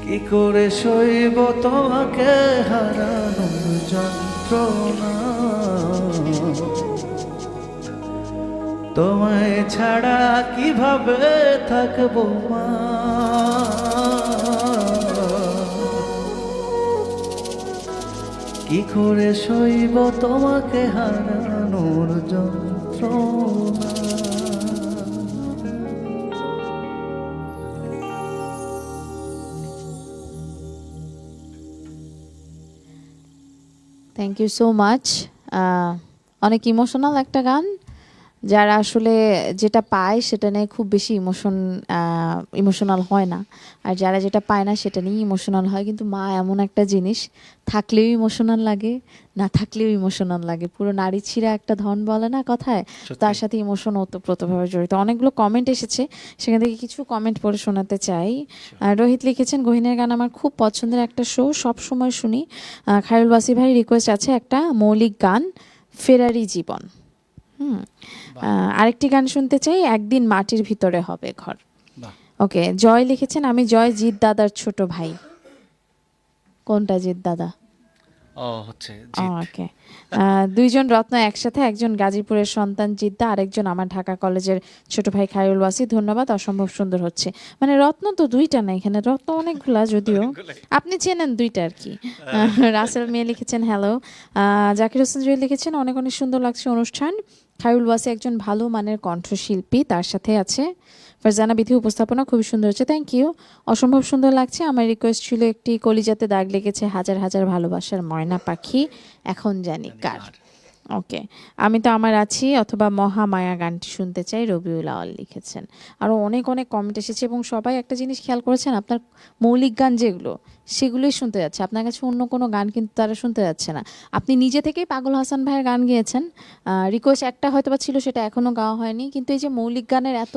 কি করে সইব তোমাকে হারানোর যন্ত্রণা, তোমায় ছাড়া কিভাবে থাকবো মা, কি করে সইব তোমাকে হারানোর যন্ত্রণা। Thank you so much. অনেক ইমোশনাল একটা গান, যারা আসলে যেটা পায় সেটা নিয়ে খুব বেশি ইমোশনাল হয় না, আর যারা যেটা পায় না সেটা নিয়ে ইমোশনাল হয়। কিন্তু মা এমন একটা জিনিস, থাকলেও ইমোশনাল লাগে, না থাকলেও ইমোশনাল লাগে। পুরো নারী ছিঁড়া একটা ধন বলে না কথায়, তার সাথে ইমোশন ওতপ্রোতভাবে জড়িত। অনেকগুলো কমেন্ট এসেছে, সেখান থেকে কিছু কমেন্ট পড়ে শোনাতে চাই। রোহিত লিখেছেন, গহিনের গান আমার খুব পছন্দের একটা শো, সব সময় শুনি। খায়রুল ওয়াসি ভাই রিকোয়েস্ট আছে একটা মৌলিক গান, ফেরারি জীবন। আরেকটি গান শুনতে চাই, একদিন মাটির ভিতরে হবে ঘর। ওকে, জয় লিখেছেন, আমি জয় জিৎ দাদার ছোট ভাই। কোনটা জিৎ দাদা? ওকে, দুইজন রত্ন একসাথে, একজন গাজীপুরের সন্তান জিদ্দা, আরেকজন আমার ঢাকা কলেজের ছোট ভাই খায়রুল ওয়াসি। ধন্যবাদ, অসম্ভব সুন্দর হচ্ছে। মানে রত্ন তো দুইটা না, এখানে রত্ন অনেকগুলা, যদিও আপনি চেনেন দুইটা আর কি। রাসেল মিয়া লিখেছেন হ্যালো। জাকির হোসেন জুয়েল লিখেছেন, অনেক অনেক সুন্দর লাগছে অনুষ্ঠান। খায়রুল ওয়াসি একজন ভালো মানের কণ্ঠশিল্পী, তার সাথে আছে ফারজানা বিথি। উপস্থাপনা খুবই সুন্দর হচ্ছে, থ্যাংক ইউ, অসম্ভব সুন্দর লাগছে। আমার রিকোয়েস্ট ছিল একটি কলিজাতে দাগ লেগেছে হাজার হাজার ভালোবাসার ময়না পাখি এখন জানি কার। ওকে, আমি তো আমার আছি অথবা মহামায়া গানটি শুনতে চাই, রবিউল আওয়াল লিখেছেন। আরও অনেক অনেক কমেন্ট এসেছে এবং সবাই একটা জিনিস খেয়াল করেছেন, আপনার মৌলিক গান যেগুলো সেগুলোই শুনতে যাচ্ছে, আপনার কাছে অন্য কোনো গান কিন্তু তারা শুনতে যাচ্ছে না। আপনি নিজে থেকেই পাগল হাসান ভাইয়ের গান গেয়েছেন, রিকোয়েস্ট একটা হয়তো বা ছিল, সেটা এখনও গাওয়া হয়নি। কিন্তু এই যে মৌলিক গানের এত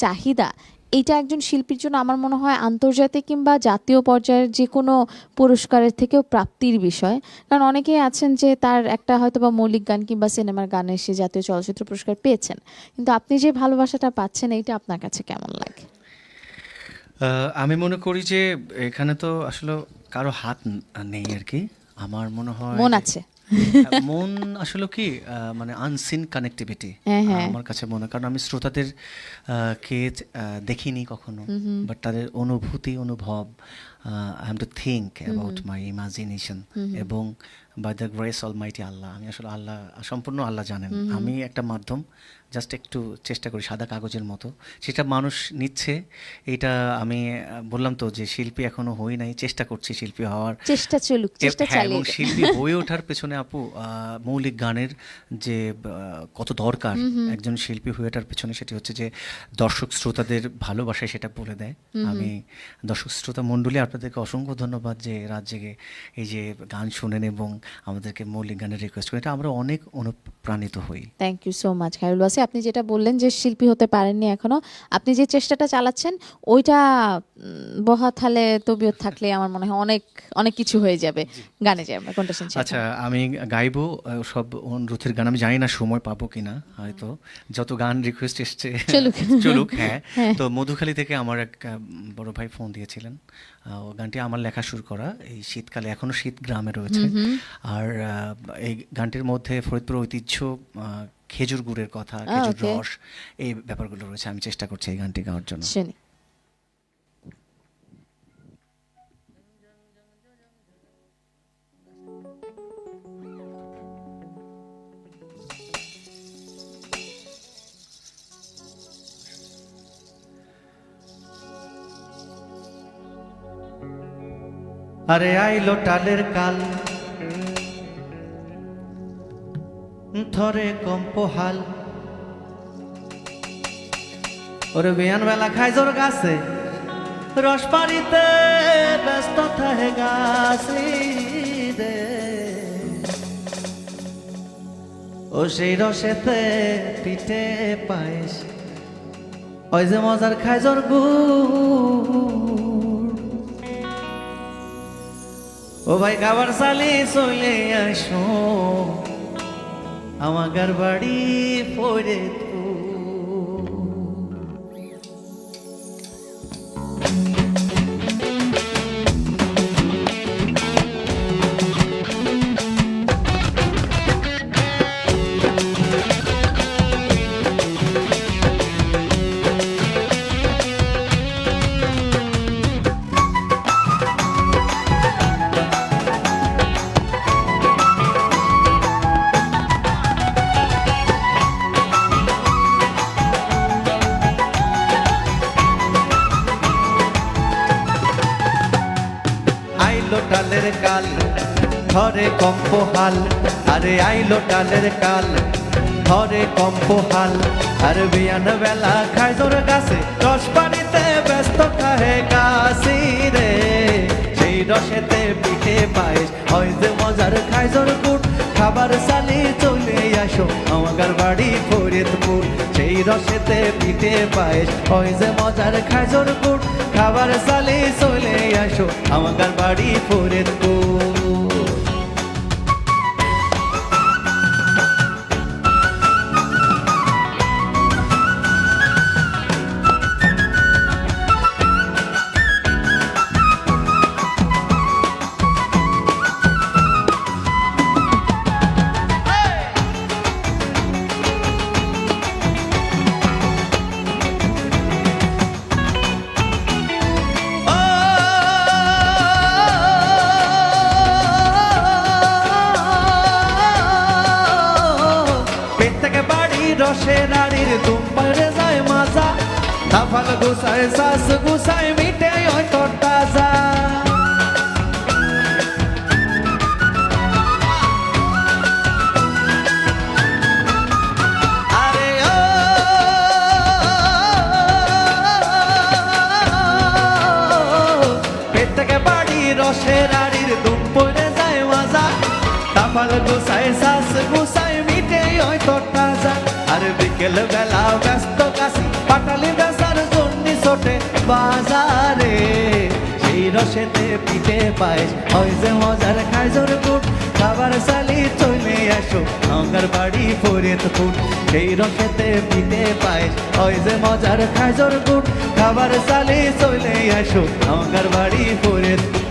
চাহিদা, এইটা একজন শিল্পীর জন্য আমার মনে হয় আন্তর্জাতিক কিংবা জাতীয় পর্যায়ের যে কোনো পুরস্কারের থেকেও প্রাপ্তির বিষয়। কারণ অনেকেই আছেন যে তার একটা হয়তো বা মৌলিক গান কিংবা সিনেমার গানে সে জাতীয় চলচ্চিত্র পুরস্কার পেয়েছেন, কিন্তু আপনি যে ভালোবাসাটা পাচ্ছেন এইটা আপনার কাছে কেমন লাগে? আমি মনে করি যে এখানে তো আসলে কারো হাত নেই আর কি। আমার মনে হয় মন আছে, মন আসলে কি মানে আনসিন কানেক্টিভিটি আমার কাছে মনে হয়। কারণ আমি শ্রোতাদের কে দেখিনি কখনো, বাট তাদের অনুভূতি অনুভব, I have to think about my imagination, এবং বাই দ্য গ্রেস অলমাইটি আল্লাহ, আমি আসলে আল্লাহ সম্পূর্ণ আল্লাহ জানেন, আমি একটা মাধ্যম, জাস্ট একটু চেষ্টা করি সাদা কাগজের মতো, সেটা মানুষ নিচ্ছে। এটা আমি বললাম তো যে শিল্পী এখনো হই নাই, চেষ্টা করছি শিল্পী হওয়ার, চেষ্টা চলুক, চেষ্টা চালিয়ে এবং শিল্পী হয়ে ওঠার পেছনে আপু মৌলিক গানের যে কত দরকার একজন শিল্পী হয়ে ওঠার পেছনে, সেটি হচ্ছে যে দর্শক শ্রোতাদের ভালোবাসায় সেটা বলে দেয়। আমি দর্শক শ্রোতা মণ্ডলী আপনাদেরকে অসংখ্য ধন্যবাদ যে রাত জেগে এই যে গান শোনেন এবং আমাদেরকে মৌলিক গানের রিকোয়েস্ট করেন, এটা আমরা অনেক অনুপ্রাণিত হই। Thank you so much Khairul Wasi. আপনি যেটা বললেন যে শিল্পী হতে পারেননি এখনো, আপনি যে চেষ্টাটা চালাচ্ছেন ওইটা বহা থালে তবিয়ত থাকলে আমার মনে হয় অনেক অনেক কিছু হয়ে যাবে। গানে যাই আমরা, কোনটা শুনছি? আচ্ছা, আমি গাইবো সব অনুরোধের গান, আমি জানি না সময় পাবো কিনা, হয়তো যত গান রিকোয়েস্ট এসছে চলুক। হ্যাঁ, তো মধুখালী থেকে আমার এক বড় ভাই ফোন দিয়েছিলেন, ও গানটি আমার লেখা শুরু করা এই শীতকালে, এখনো শীত গ্রামে রয়েছে। আর এই গানটির মধ্যে ফরিদপুর ঐতিহ্য, খেজুর গুড়ের কথা, খেজুর রস, এই ব্যাপারগুলো রয়েছে। আমি চেষ্টা করছি এই গানটি গাওয়ার জন্য। আরে আইলো টালের কাল, ধরে কম্পহাল, ওরে বিয়ান বেলা খাইজোর গাছে, রস পারিতে ব্যস্ত থাকে গাছি রে, ও সেই রসেতে পিঠে পায়েস, ওই যে মজার খাইজোর গুড়, ও ভাই খাবার চালি চলে আসো আমার বাড়ি পড়ে তো। টালের কাল, ধরে কম্পহাল, আরে আইলো টালের কাল, ধরে কম্পহাল, আর বিয়ান বেলা খাইজোর গাছে, রস পানিতে ব্যস্ত থাকে গাছি রে, সেই রসেতে পিঠে পায়েস, হয় যে মজার খাইজোর গুড়, খাবার চালি চলে আসো আমার বাড়ি ফরিদপুর, সেই রসেতে পিঠে পায়েস, হয় যে মজার খাইজোর গুড়, খাবার চালি চলে আসো আমার বাড়ি ফরিদপুর। তাফাল গুছায় সাস গুছায় মিটে ওই তোর তাজা আরে ও পেট থেকে বাড়ি রসের আড়ির দুম পড়ে যায় মাজা তাফাল গুছায় সাস গুছায় মিটে ওই তোর তাজা আর বিকেল বেলা ব্যস্ত কাশি পাটালি বেচার জন্য ছোটে বাজারে সেই রসেতে পিঠে পায়েস হয় যে মজার খাইজোর গুট খাবার চালি চলে আসো আমার বাড়ি ফরিদপুর সেই রসেতে পিঠে পায়েস হয় যে মজার খাইজোর গুট খাবার চালি চলে আসো আমার বাড়ি ফরিদপুর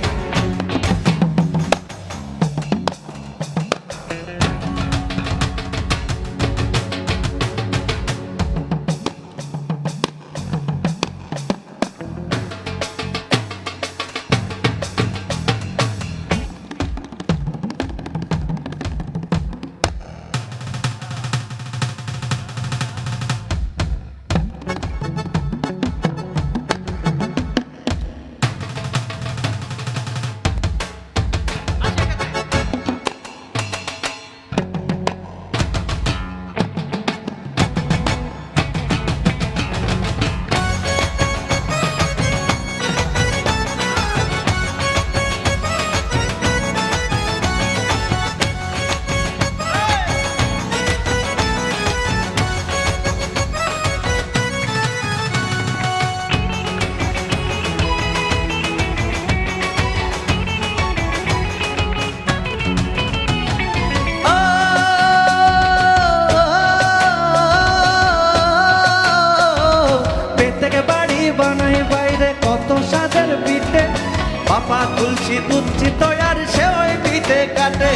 বাবা তুলসী দুধছি তৈয়ার সে ওই পিঠে কাটে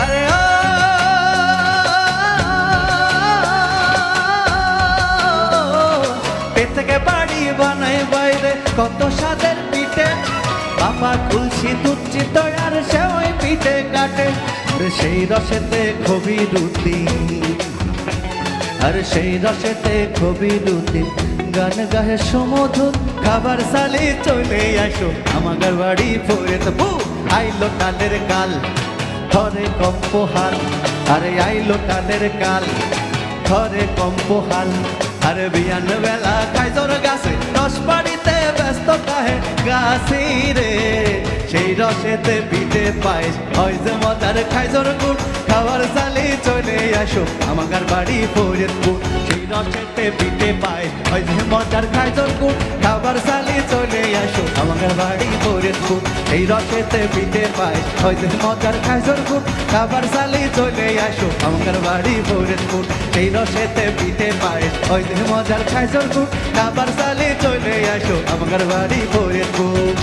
আরে ও পেট থেকে বাড়ি বানাই বাইরে কত স্বাদের পিঠে বাবা তুলসী দুধছি তৈয়ার সে ওই পিঠে কাটে সেই রসেতে খুবই রুটি আর সেই রসেতে খুবই রুটি গান গাহে সমধুর খাবার সালে চলে আসো আমার বাড়ি ফরিদপুর আইলো টানের কাল ধরে কম্পহাল আরে আইলো টানের কাল ধরে কম্পহাল আরে বিয়ান বেলা খাইজোর গাছে রস বাড়িতে ব্যস্ত কাহে গাছি রে সেই রসেতে পিঠে পায়েস হয় যে মজার খাইজোর গুড় খাবার সালে চলে আসো আমার বাড়ি ফরিদপুর সেই রসেতে পিঠে পায়েস হয় যে মজার খাইজোর গুড় খাবার সালে চলে আসো আমার বাড়ি ফরিদপুর সেই রসেতে পিঠে পায়েস হয় যে মজার খাইজোর গুড় খাবার সালে চলে আসো আমার বাড়ি ফরিদপুর সেই রসেতে পিঠে পায়েস হয় যে মজার খাইজোর গুড় খাবার সালে চলে আসো আমার বাড়ি ফরিদপুর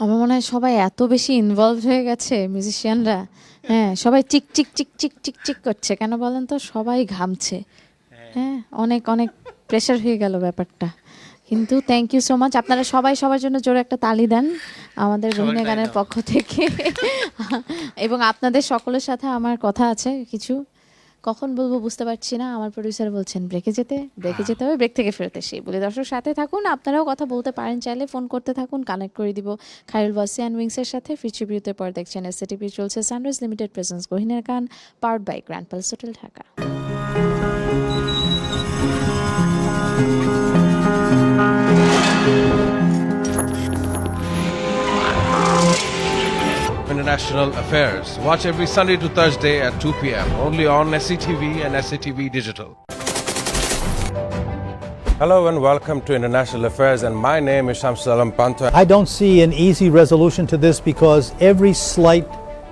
আমার মনে হয় সবাই এত বেশি ইনভলভ হয়ে গেছে মিউজিশিয়ানরা, হ্যাঁ সবাই চিক চিক চিক চিক চিক চিক করছে কেন বলেন তো, সবাই ঘামছে, হ্যাঁ অনেক অনেক প্রেশার হয়ে গেল ব্যাপারটা। কিন্তু থ্যাংক ইউ সো মাচ, আপনারা সবাই সবার জন্য জোরে একটা তালি দেন আমাদের গহিনা গানের পক্ষ থেকে। এবং আপনাদের সকলের সাথে আমার কথা আছে কিছু, কখন বলবো বুঝতে পারছি না। আমার প্রডিউসার বলছেন ব্রেকে যেতে হবে, ব্রেক থেকে ফেরত এসে বলে দর্শক সাথে থাকুন, আপনারাও কথা বলতে পারেন, চাইলে ফোন করতে থাকুন, কানেক্ট করে দিব খায়রুল ওয়াসি অ্যান্ড উইংসের সাথে। ফিউচার ভিউতে পর দেখছেন এসটিপি চলছে সানরাইজ লিমিটেড প্রেজেন্স গহিনার গান, powered by grand palace hotel Dhaka. International Affairs. Watch every Sunday to Thursday at 2 p.m. only on SCTV and SCTV Digital. Hello and welcome to International Affairs, and my name is Shamsul Alam Panta. I don't see an easy resolution to this because every slight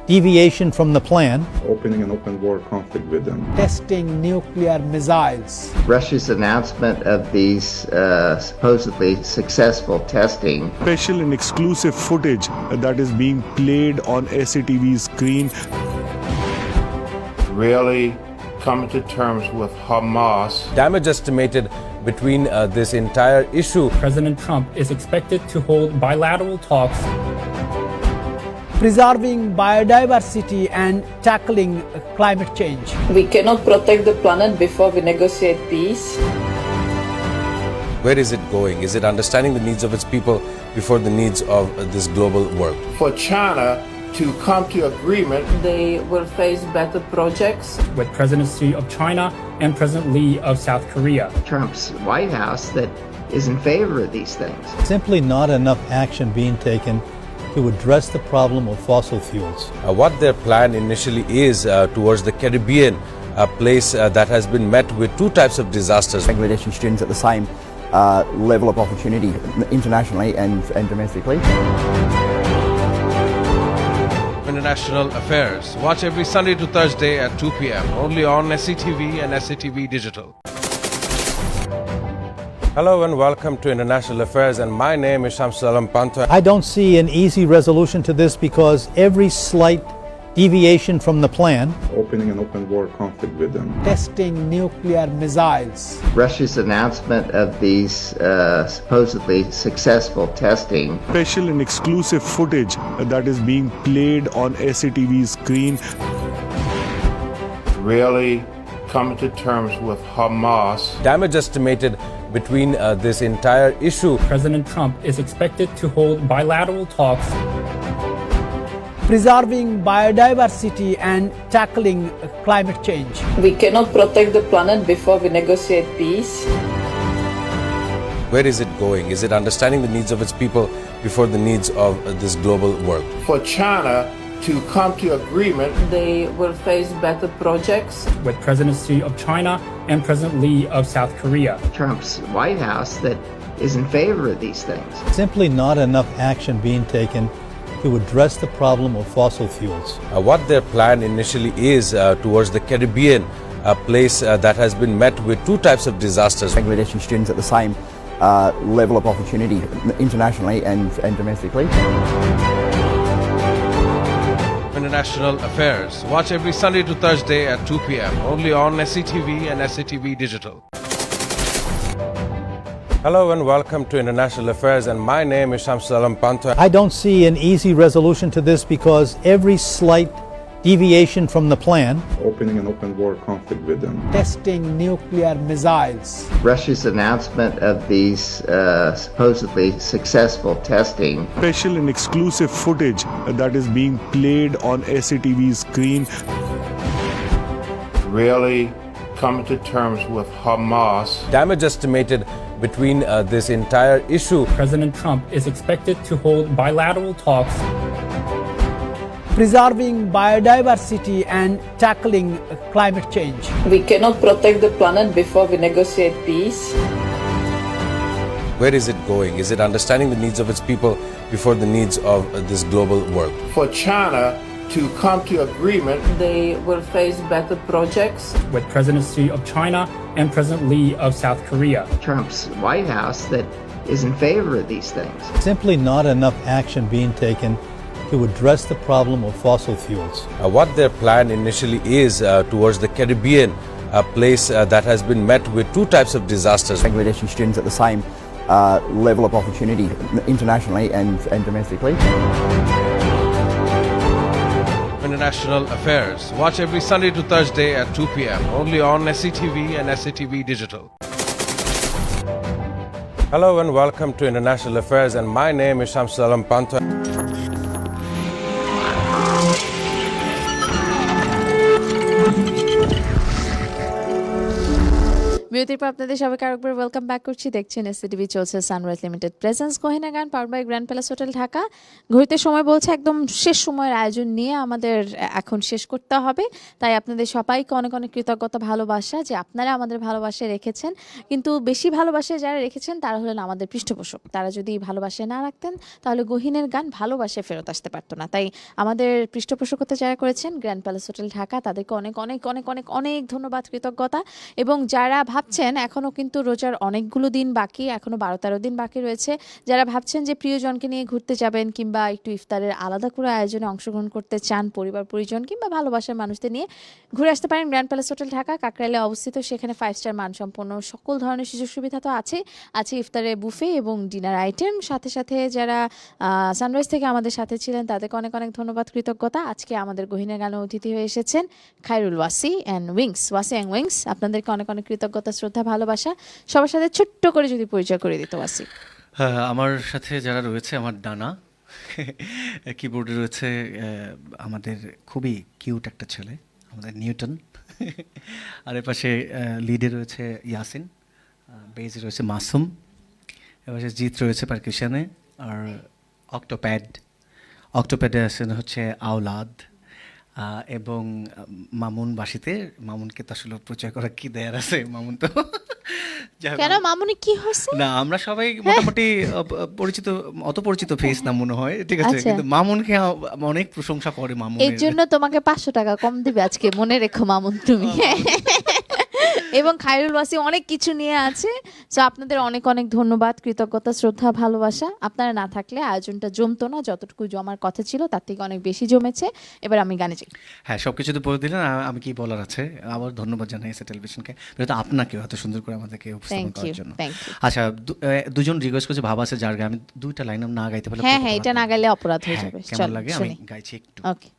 deviation from the plan, opening an open war conflict with them, testing nuclear missiles, Russia's announcement of these supposedly successful testing, Special and exclusive footage that is being played on SCTV's screen. Really coming to terms with Hamas. Damage estimated between this entire issue. President Trump is expected to hold bilateral talks. preserving biodiversity and tackling climate change. We cannot protect the planet before we negotiate peace. Where is it going? Is it understanding the needs of its people before the needs of this global world? For China to come to agreement, They will face better projects. With President Xi of China and President Lee of South Korea. Trump's White House that is in favor of these things. simply not enough action being taken to address the problem of fossil fuels. What their plan initially is towards the Caribbean, a place that has been met with two types of disasters. Bangladeshi students at the same level of opportunity internationally and domestically. International Affairs. Watch every Sunday to Thursday at 2 p.m. only on SCTV and SCTV Digital. Hello and welcome to International Affairs, and my name is Shamsul Alam Panta. I don't see an easy resolution to this because every slight deviation from the plan, opening an open war conflict with them, testing nuclear missiles, Russia's announcement of these supposedly successful testing, Special and exclusive footage that is being played on SCTV's screen. really coming to terms with Hamas. Damage estimated between this entire issue. President Trump is expected to hold bilateral talks. preserving biodiversity and tackling climate change. We cannot protect the planet before we negotiate peace. Where is it going? Is it understanding the needs of its people before the needs of this global world? For China to come to agreement, They will face better projects. With President Xi of China and President Lee of South Korea. Trump's White House that is in favor of these things. simply not enough action being taken to address the problem of fossil fuels. What their plan initially is towards the Caribbean, a place that has been met with two types of disasters. Bangladeshi students at the same level of opportunity internationally and domestically. International Affairs. Watch every Sunday to Thursday at 2 p.m. only on SCTV and SCTV Digital. Hello and welcome to International Affairs, and my name is Shamsul Alam Panta. I don't see an easy resolution to this because every slight deviation from the plan, opening an open war conflict with them, testing nuclear missiles, Russia's announcement of these supposedly successful testing, Special and exclusive footage that is being played on SCTV's screen. really coming to terms with Hamas. Damage estimated between this entire issue. President Trump is expected to hold bilateral talks. preserving biodiversity and tackling climate change. We cannot protect the planet before we negotiate peace. Where is it going? Is it understanding the needs of its people before the needs of this global world? For China to come to agreement, They will face better projects. With President Xi of China and President Lee of South Korea. Trump's White House that is in favor of these things. simply not enough action being taken to address the problem of fossil fuels. What their plan initially is towards the Caribbean, a place that has been met with two types of disasters. Bangladeshi students at the same level of opportunity internationally and domestically. International Affairs. Watch every Sunday to Thursday at 2 p.m. only on SCTV and SCTV Digital. Hello and welcome to International Affairs, and my name is Shamsul Alam Panta. বিরতির পর আপনাদের সবাইকে আরেকবার welcome back করছি। দেখছেন এসসিটিভি, চলছে sunrise limited presence গহিনা গান power by grand palace hotel Dhaka. ঘড়িতে সময় বলছে একদম শেষ সময়ের আয়োজন নিয়ে আমাদের এখন শেষ করতে হবে, তাই আপনাদের সবাইকে অনেক অনেক কৃতজ্ঞতা, ভালোবাসা যে আপনারা আমাদের ভালোবাসায় রেখেছেন। কিন্তু বেশি ভালোবাসায় যারা রেখেছেন তারা হলেন আমাদের পৃষ্ঠপোষক। তারা যদি ভালোবাসায় না রাখতেন তাহলে গহিনের গান ভালোবাসায় ফেরত আসতে পারতো না। তাই আমাদের পৃষ্ঠপোষকতা যারা করেছেন গ্র্যান্ড প্যালেস হোটেল ঢাকা, তাদেরকে অনেক অনেক অনেক অনেক অনেক ধন্যবাদ, কৃতজ্ঞতা। এবং যারা ভাবছেন এখনও কিন্তু রোজার অনেকগুলো দিন বাকি, এখনও 12-13 দিন বাকি রয়েছে, যারা ভাবছেন যে প্রিয়জনকে নিয়ে ঘুরতে যাবেন কিংবা একটু ইফতারের আলাদা করে আয়োজনে অংশগ্রহণ করতে চান, পরিবার পরিজন কিংবা ভালোবাসার মানুষদের নিয়ে ঘুরে আসতে পারেন গ্র্যান্ড প্যালেস হোটেল ঢাকা, কাকরাইলে অবস্থিত। সেখানে 5 স্টার মানসম্পন্ন সকল ধরনের সুযোগ সুবিধা তো আছে। ইফতারের বুফে এবং ডিনার আইটেম। সাথে সাথে যারা সানরাইজ থেকে আমাদের সাথে ছিলেন তাদেরকে অনেক অনেক ধন্যবাদ, কৃতজ্ঞতা। আজকে আমাদের গহিনের গানে অতিথি হয়ে এসেছেন Khairul Wasi and wings, Wasi and wings. আপনাদেরকে অনেক অনেক কৃতজ্ঞতা, শ্রদ্ধা, ভালোবাসা। সবার সাথে ছোট্ট করে যদি পরিচয় করে দিত ওয়াসি। আমার সাথে যারা রয়েছে, আমার ডানা কিবোর্ডে রয়েছে আমাদের খুবই কিউট একটা ছেলে, আমাদের নিউটন। আর এর পাশে লিডে রয়েছে ইয়াসিন, বেজে রয়েছে মাসুম, এর পাশে জিৎ রয়েছে পারকিউশনে, আর অক্টোপ্যাডে আছেন হচ্ছে আওলাদ, এবং মামুন বাসিতে। মামুনকে তো আসলে পরিচয় করা কি দেয়ার আছে, মামুন তো কেন মামুনি কি হচ্ছে না, আমরা সবাই মোটামুটি পরিচিত, অত পরিচিত ফেস না মনে হয়, ঠিক আছে, কিন্তু মামুনকে অনেক প্রশংসা করে মামুন। এর জন্য তোমাকে 500 টাকা কম দিবে আজকে, মনে রেখো মামুন তুমি। এবং খায়রুল ওয়াসি অনেক কিছু নিয়ে আছে। সো আপনাদের অনেক অনেক ধন্যবাদ, কৃতজ্ঞতা, শ্রদ্ধা, ভালোবাসা। আপনারা না থাকলে আয়োজনটা জমতো না, যতটুকু জমার কথা ছিল তার থেকে অনেক বেশি জমেছে। এবার আমি গানে যাই। হ্যাঁ, সবকিছু তো বলে দিলেন, আমি কি বলার আছে। আবার ধন্যবাদ জানাই এসএ টেলিভিশনকে, আপনাকে এত সুন্দর করে আমাদেরকে উপস্থাপন করার জন্য। আচ্ছা, দুজন রিকোয়েস্ট করছে, ভাবা আছে যার গায়ে আমি 2টা লাইন না গাইতে পারলে, হ্যাঁ হ্যাঁ, এটা না গাইলে অপরাধ হয়ে যাবে। কেমন লাগে আমি গাইছি একটু। ওকে।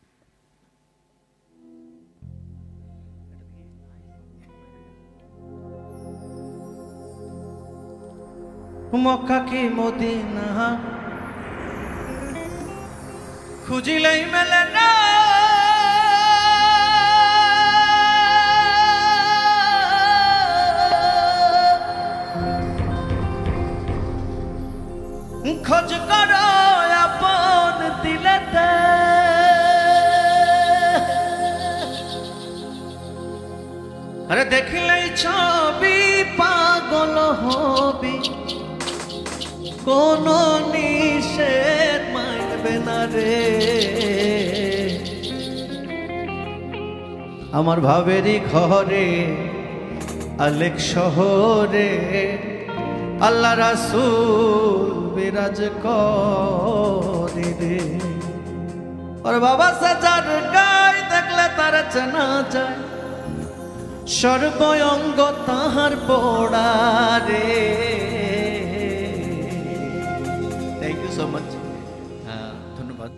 মক্কা কি মদিনা খুঁজিলেই মেলে না, খোঁজ করো আপন দিলেতে, আরে দেখলেই ছবি পাগল হবি, কোন নিষেধ মানবে না রে। আমার ভাবেরই ঘরে আলেক শহরে আল্লাহ রাসূল বিরাজ করে রে। ওর বাবা সাজার গায়ে দেখলে তার চেনা যায়, সর্বঙ্গ তাহার পোড়া রে। ধন্যবাদ।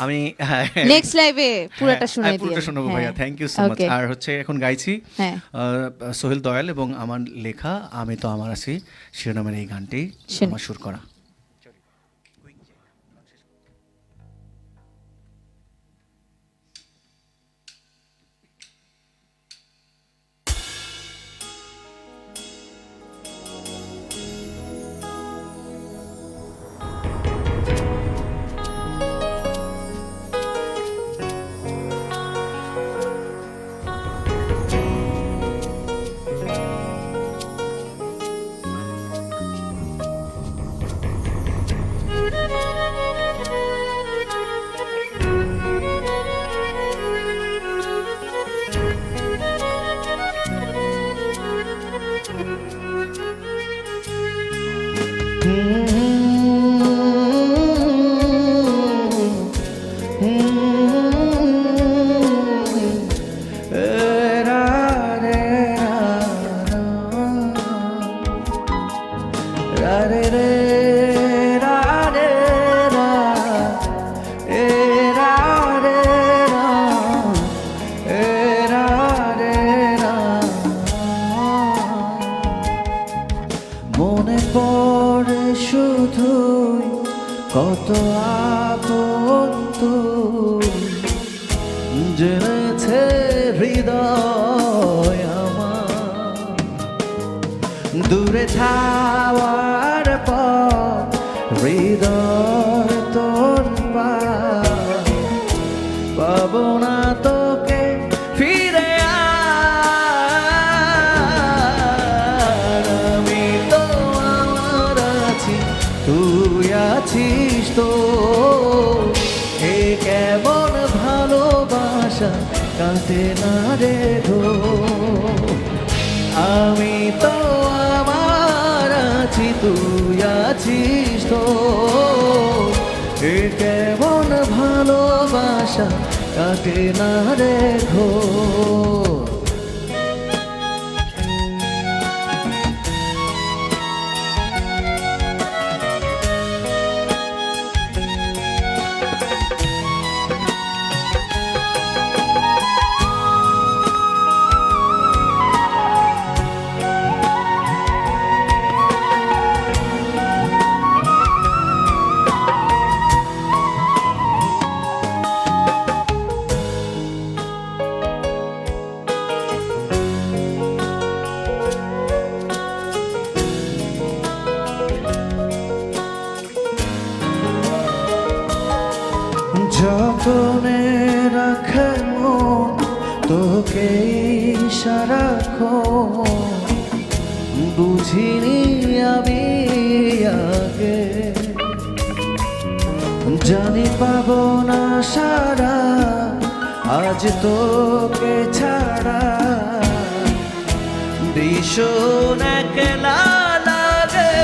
আমি নেক্সট লাইভে পুরোটা শুনিয়ে দিই, পুরোটা শোনাবো ভাইয়া, থ্যাংক ইউ সো মাচ। আর হচ্ছে এখন গাইছি সোহেল দয়াল এবং আমার লেখা আমি তো আমার আছি শিরোনামের এই গানটি আমার সুর করা। মনে পড়ে শুধুই কত আপন জেনেছে হৃদয় আমার, দূরে যাওয়ার পর হৃদয় তোর পাবো না তোকে ফিরে আর আমি তো আমার আছি তুই আছিস তো এ কেমন ভালোবাসা কাটে না রে গো আমি তো আমার আছি তুই আছিস তো এ কেমন ভালোবাসা কাটে না রে গো যতনে রাখে মন তোকে সারাক্ষণ বুঝিনি আমি আগে জানি পাবো না সারা আজ তোকে ছাড়া ভীষণ একলা লাগে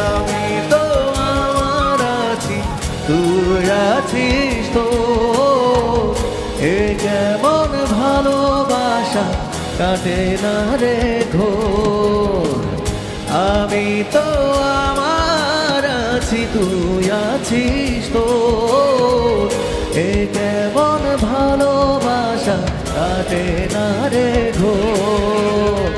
আমি তো আমার আছি তুই আছিস তো এ কেমন ভালোবাসা কাটে না রে ঘোর আমি তো আমার আছি তুই আছিস তো এ কেমন ভালোবাসা কাটে না রে ঘোর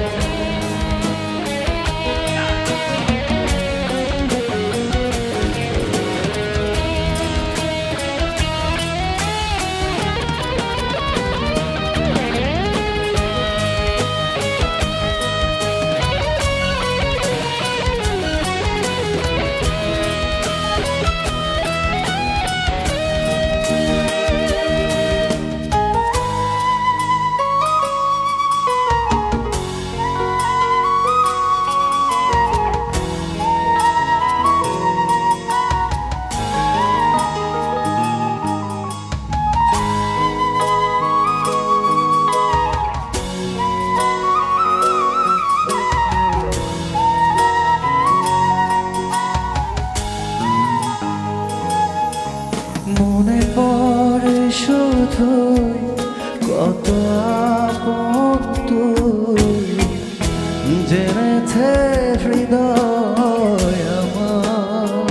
মনে পড়ে শুধুই কত আপন তুই জেনেছে হৃদয় আমার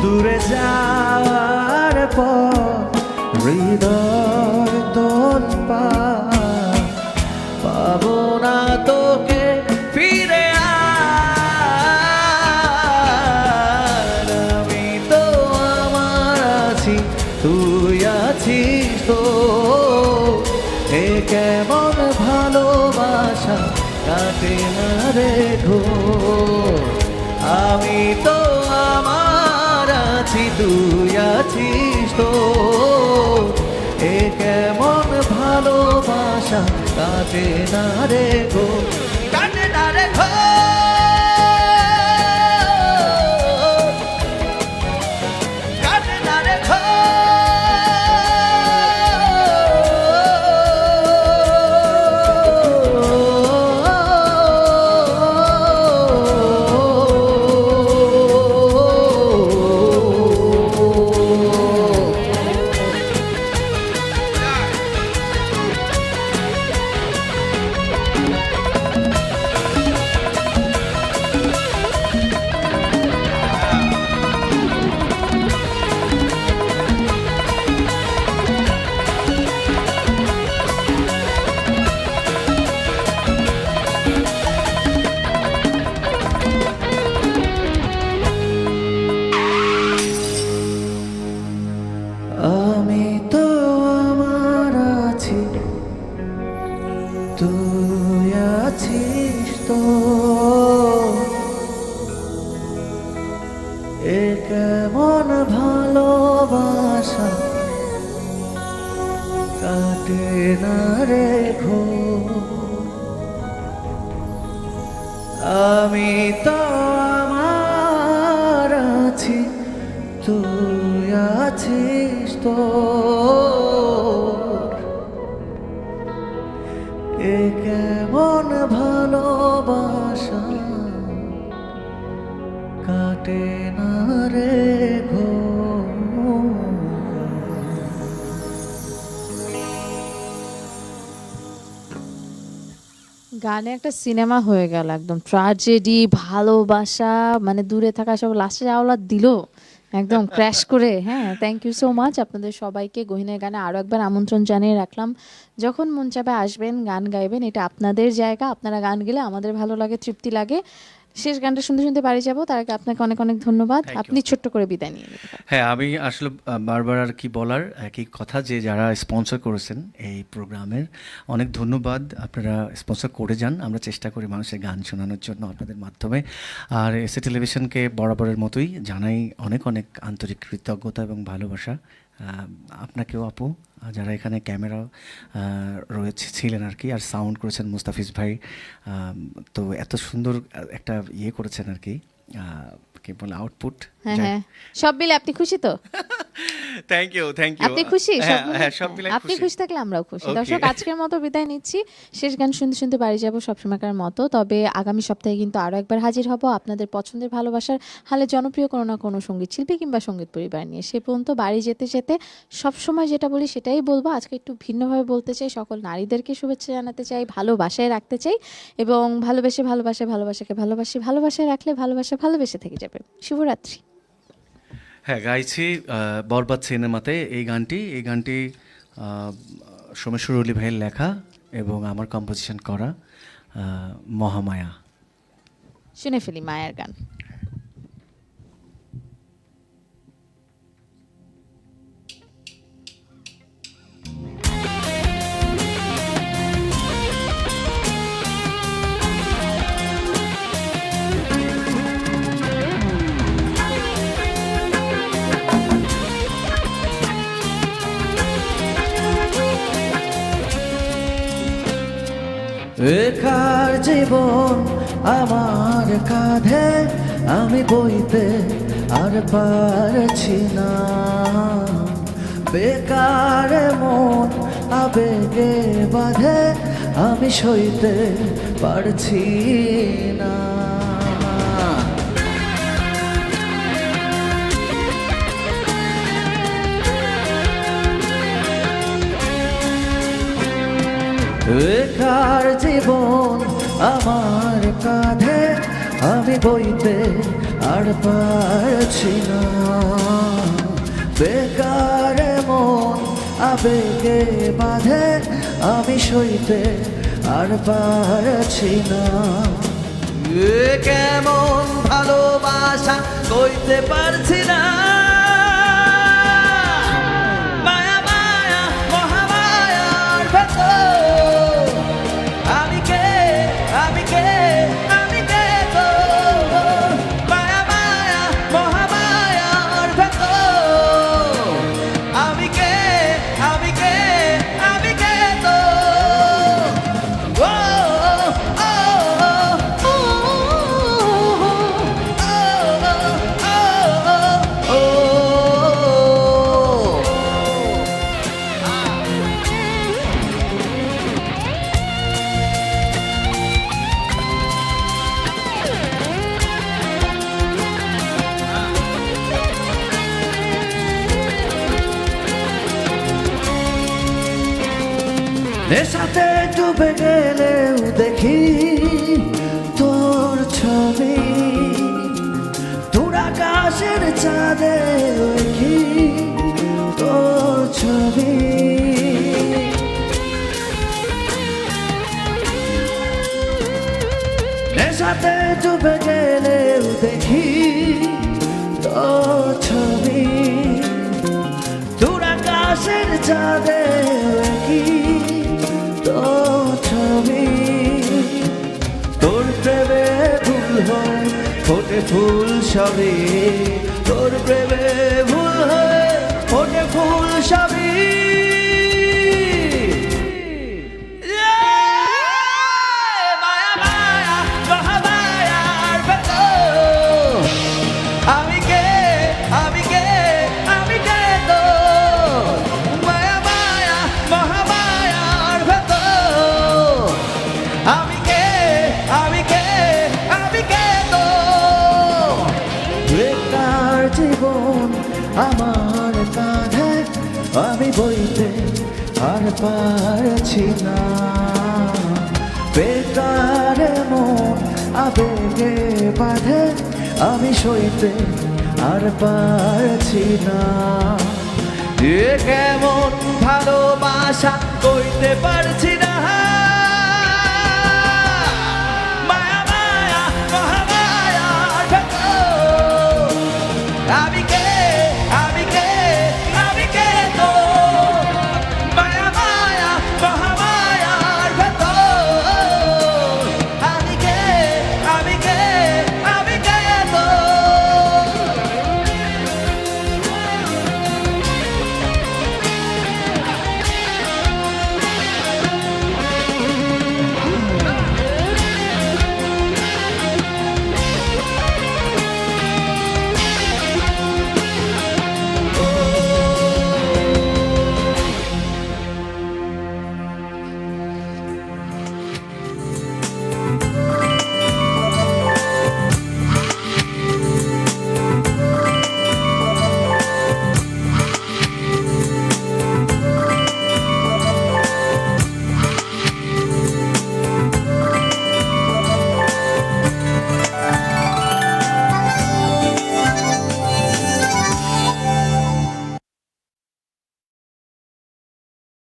দূরে যাওয়ার পর হৃদয় তোর পাবো না তোকে ফিরে আর আমি তো আমার আছি তুই আছিস তো এ কেমন ভালোবাসা কাটে না রে ঘোর আমি তো আমার আছি তুই আছিস তো এ কেমন ভালোবাসা কাটে না রে ঘোর কাটে না রে ঘোর কাটে না রে আমি তো আমার আছি তুই ভালোবাসা কাটে না রে ঘোর। আমি তো আমার আছি, তুই আছিস তোর। এ কেমন ভালোবাসা কাটে না রে ঘোর। গানে একটা সিনেমা হয়ে গেল, একদম ট্র্যাজেডি, ভালোবাসা, মানে দূরে থাকা সব লাস্টে আওলাদ দিল একদম ক্র্যাশ করে। হ্যাঁ, থ্যাংক ইউ সো মাচ আপনাদের সবাইকে। গহিনের গানে আরও একবার আমন্ত্রণ জানিয়ে রাখলাম, যখন মন চাবে আসবেন, গান গাইবেন, এটা আপনাদের জায়গা। আপনারা গান গেলে আমাদের ভালো লাগে, তৃপ্তি লাগে। শেষ গানটা শুনতে শুনতে বাড়ি যাবো, তার আগে আপনাকে অনেক অনেক ধন্যবাদ। আপনি ছোট্ট করে বিদায় নিয়ে নিতে পারেন। হ্যাঁ, আমি আসলে বারবার আর কি বলার, একই কথা যে যারা স্পন্সর করেছেন এই প্রোগ্রামের অনেক ধন্যবাদ। আপনারা স্পন্সর করে যান, আমরা চেষ্টা করি মানুষের গান শোনানোর জন্য আপনাদের মাধ্যমে। আর এসএ টেলিভিশনকে বরাবরের মতোই জানাই অনেক অনেক আন্তরিক কৃতজ্ঞতা এবং ভালোবাসা। আপনাকেও আপু, যারা এখানে ক্যামেরা ছিলেন আর কি, আর সাউন্ড করেছেন মুস্তাফিজ ভাই। তো এত সুন্দর একটা ইয়ে করেছেন আর কি, কি বলে আউটপুট। হ্যাঁ হ্যাঁ, সব মিলে আপনি খুশি তো? Thank you. আপনি খুশি? হ্যাঁ, সব মিলে আপনি খুশি থাকলে আমরাও খুশি। দর্শক, আজকের মতো বিদায় নিচ্ছি। শেষ গান শুনতে শুনতে বাড়ি যাবো সবসময়কার মতো। তবে আগামী সপ্তাহে কিন্তু আরও একবার হাজির হব আপনাদের পছন্দের ভালোবাসার হালে জনপ্রিয় কোনো না কোনো সঙ্গীত শিল্পী কিংবা সঙ্গীত পরিবার নিয়ে। সে পর্যন্ত বাড়ি যেতে যেতে সবসময় যেটা বলি সেটাই বলবো। আজকে একটু ভিন্নভাবে বলতে চাই, সকল নারীদেরকে শুভেচ্ছা জানাতে চাই, ভালোবাসায় রাখতে চাই, এবং ভালোবাসাকে ভালোবাসায় রাখলে ভালোবাসা ভালোবেসে থেকে যাবে। শুভরাত্রি। হ্যাঁ, গাইছি বরবাদ সিনেমাতে এই গানটি সোমেশ্বর অলি ভাইয়ের লেখা এবং আমার কম্পোজিশন করা, মহামায়া। শুনে ফেলি মায়ের গান। একার জীবন আমার কাঁধে আমি বইতে আর পারছি না, বেকার মন আবেগে বাঁধে আমি সইতে পারছি না। বেকার জীবন আমার কাঁধে আমি বইতে আর পারছি না, বেকার মন আবেগে বাঁধে আমি সইতে আর পারছি না। কেমন ভালোবাসা কইতে পারছি না, নেশাতে ডুবে গেলেও দেখি তোর ছবি, দূর আকাশের চাঁদে দেখি তোর ছবি। নেশাতে ডুবে গেলেও দেখি তোর ছবি, দূর আকাশের চাঁদে দেখি তোর ছবি। তোর প্রেমে ভুল হয় ফোটে ফুল সবে, তোর প্রেমে ভুল হয় ফোটে ফুল আমি বইতে আর পারছি না, বেকার মন আবেগে বাঁধে, আমি সইতে আর পারছি না। এ কেমন ভালোবাসা কইতে পারছি না,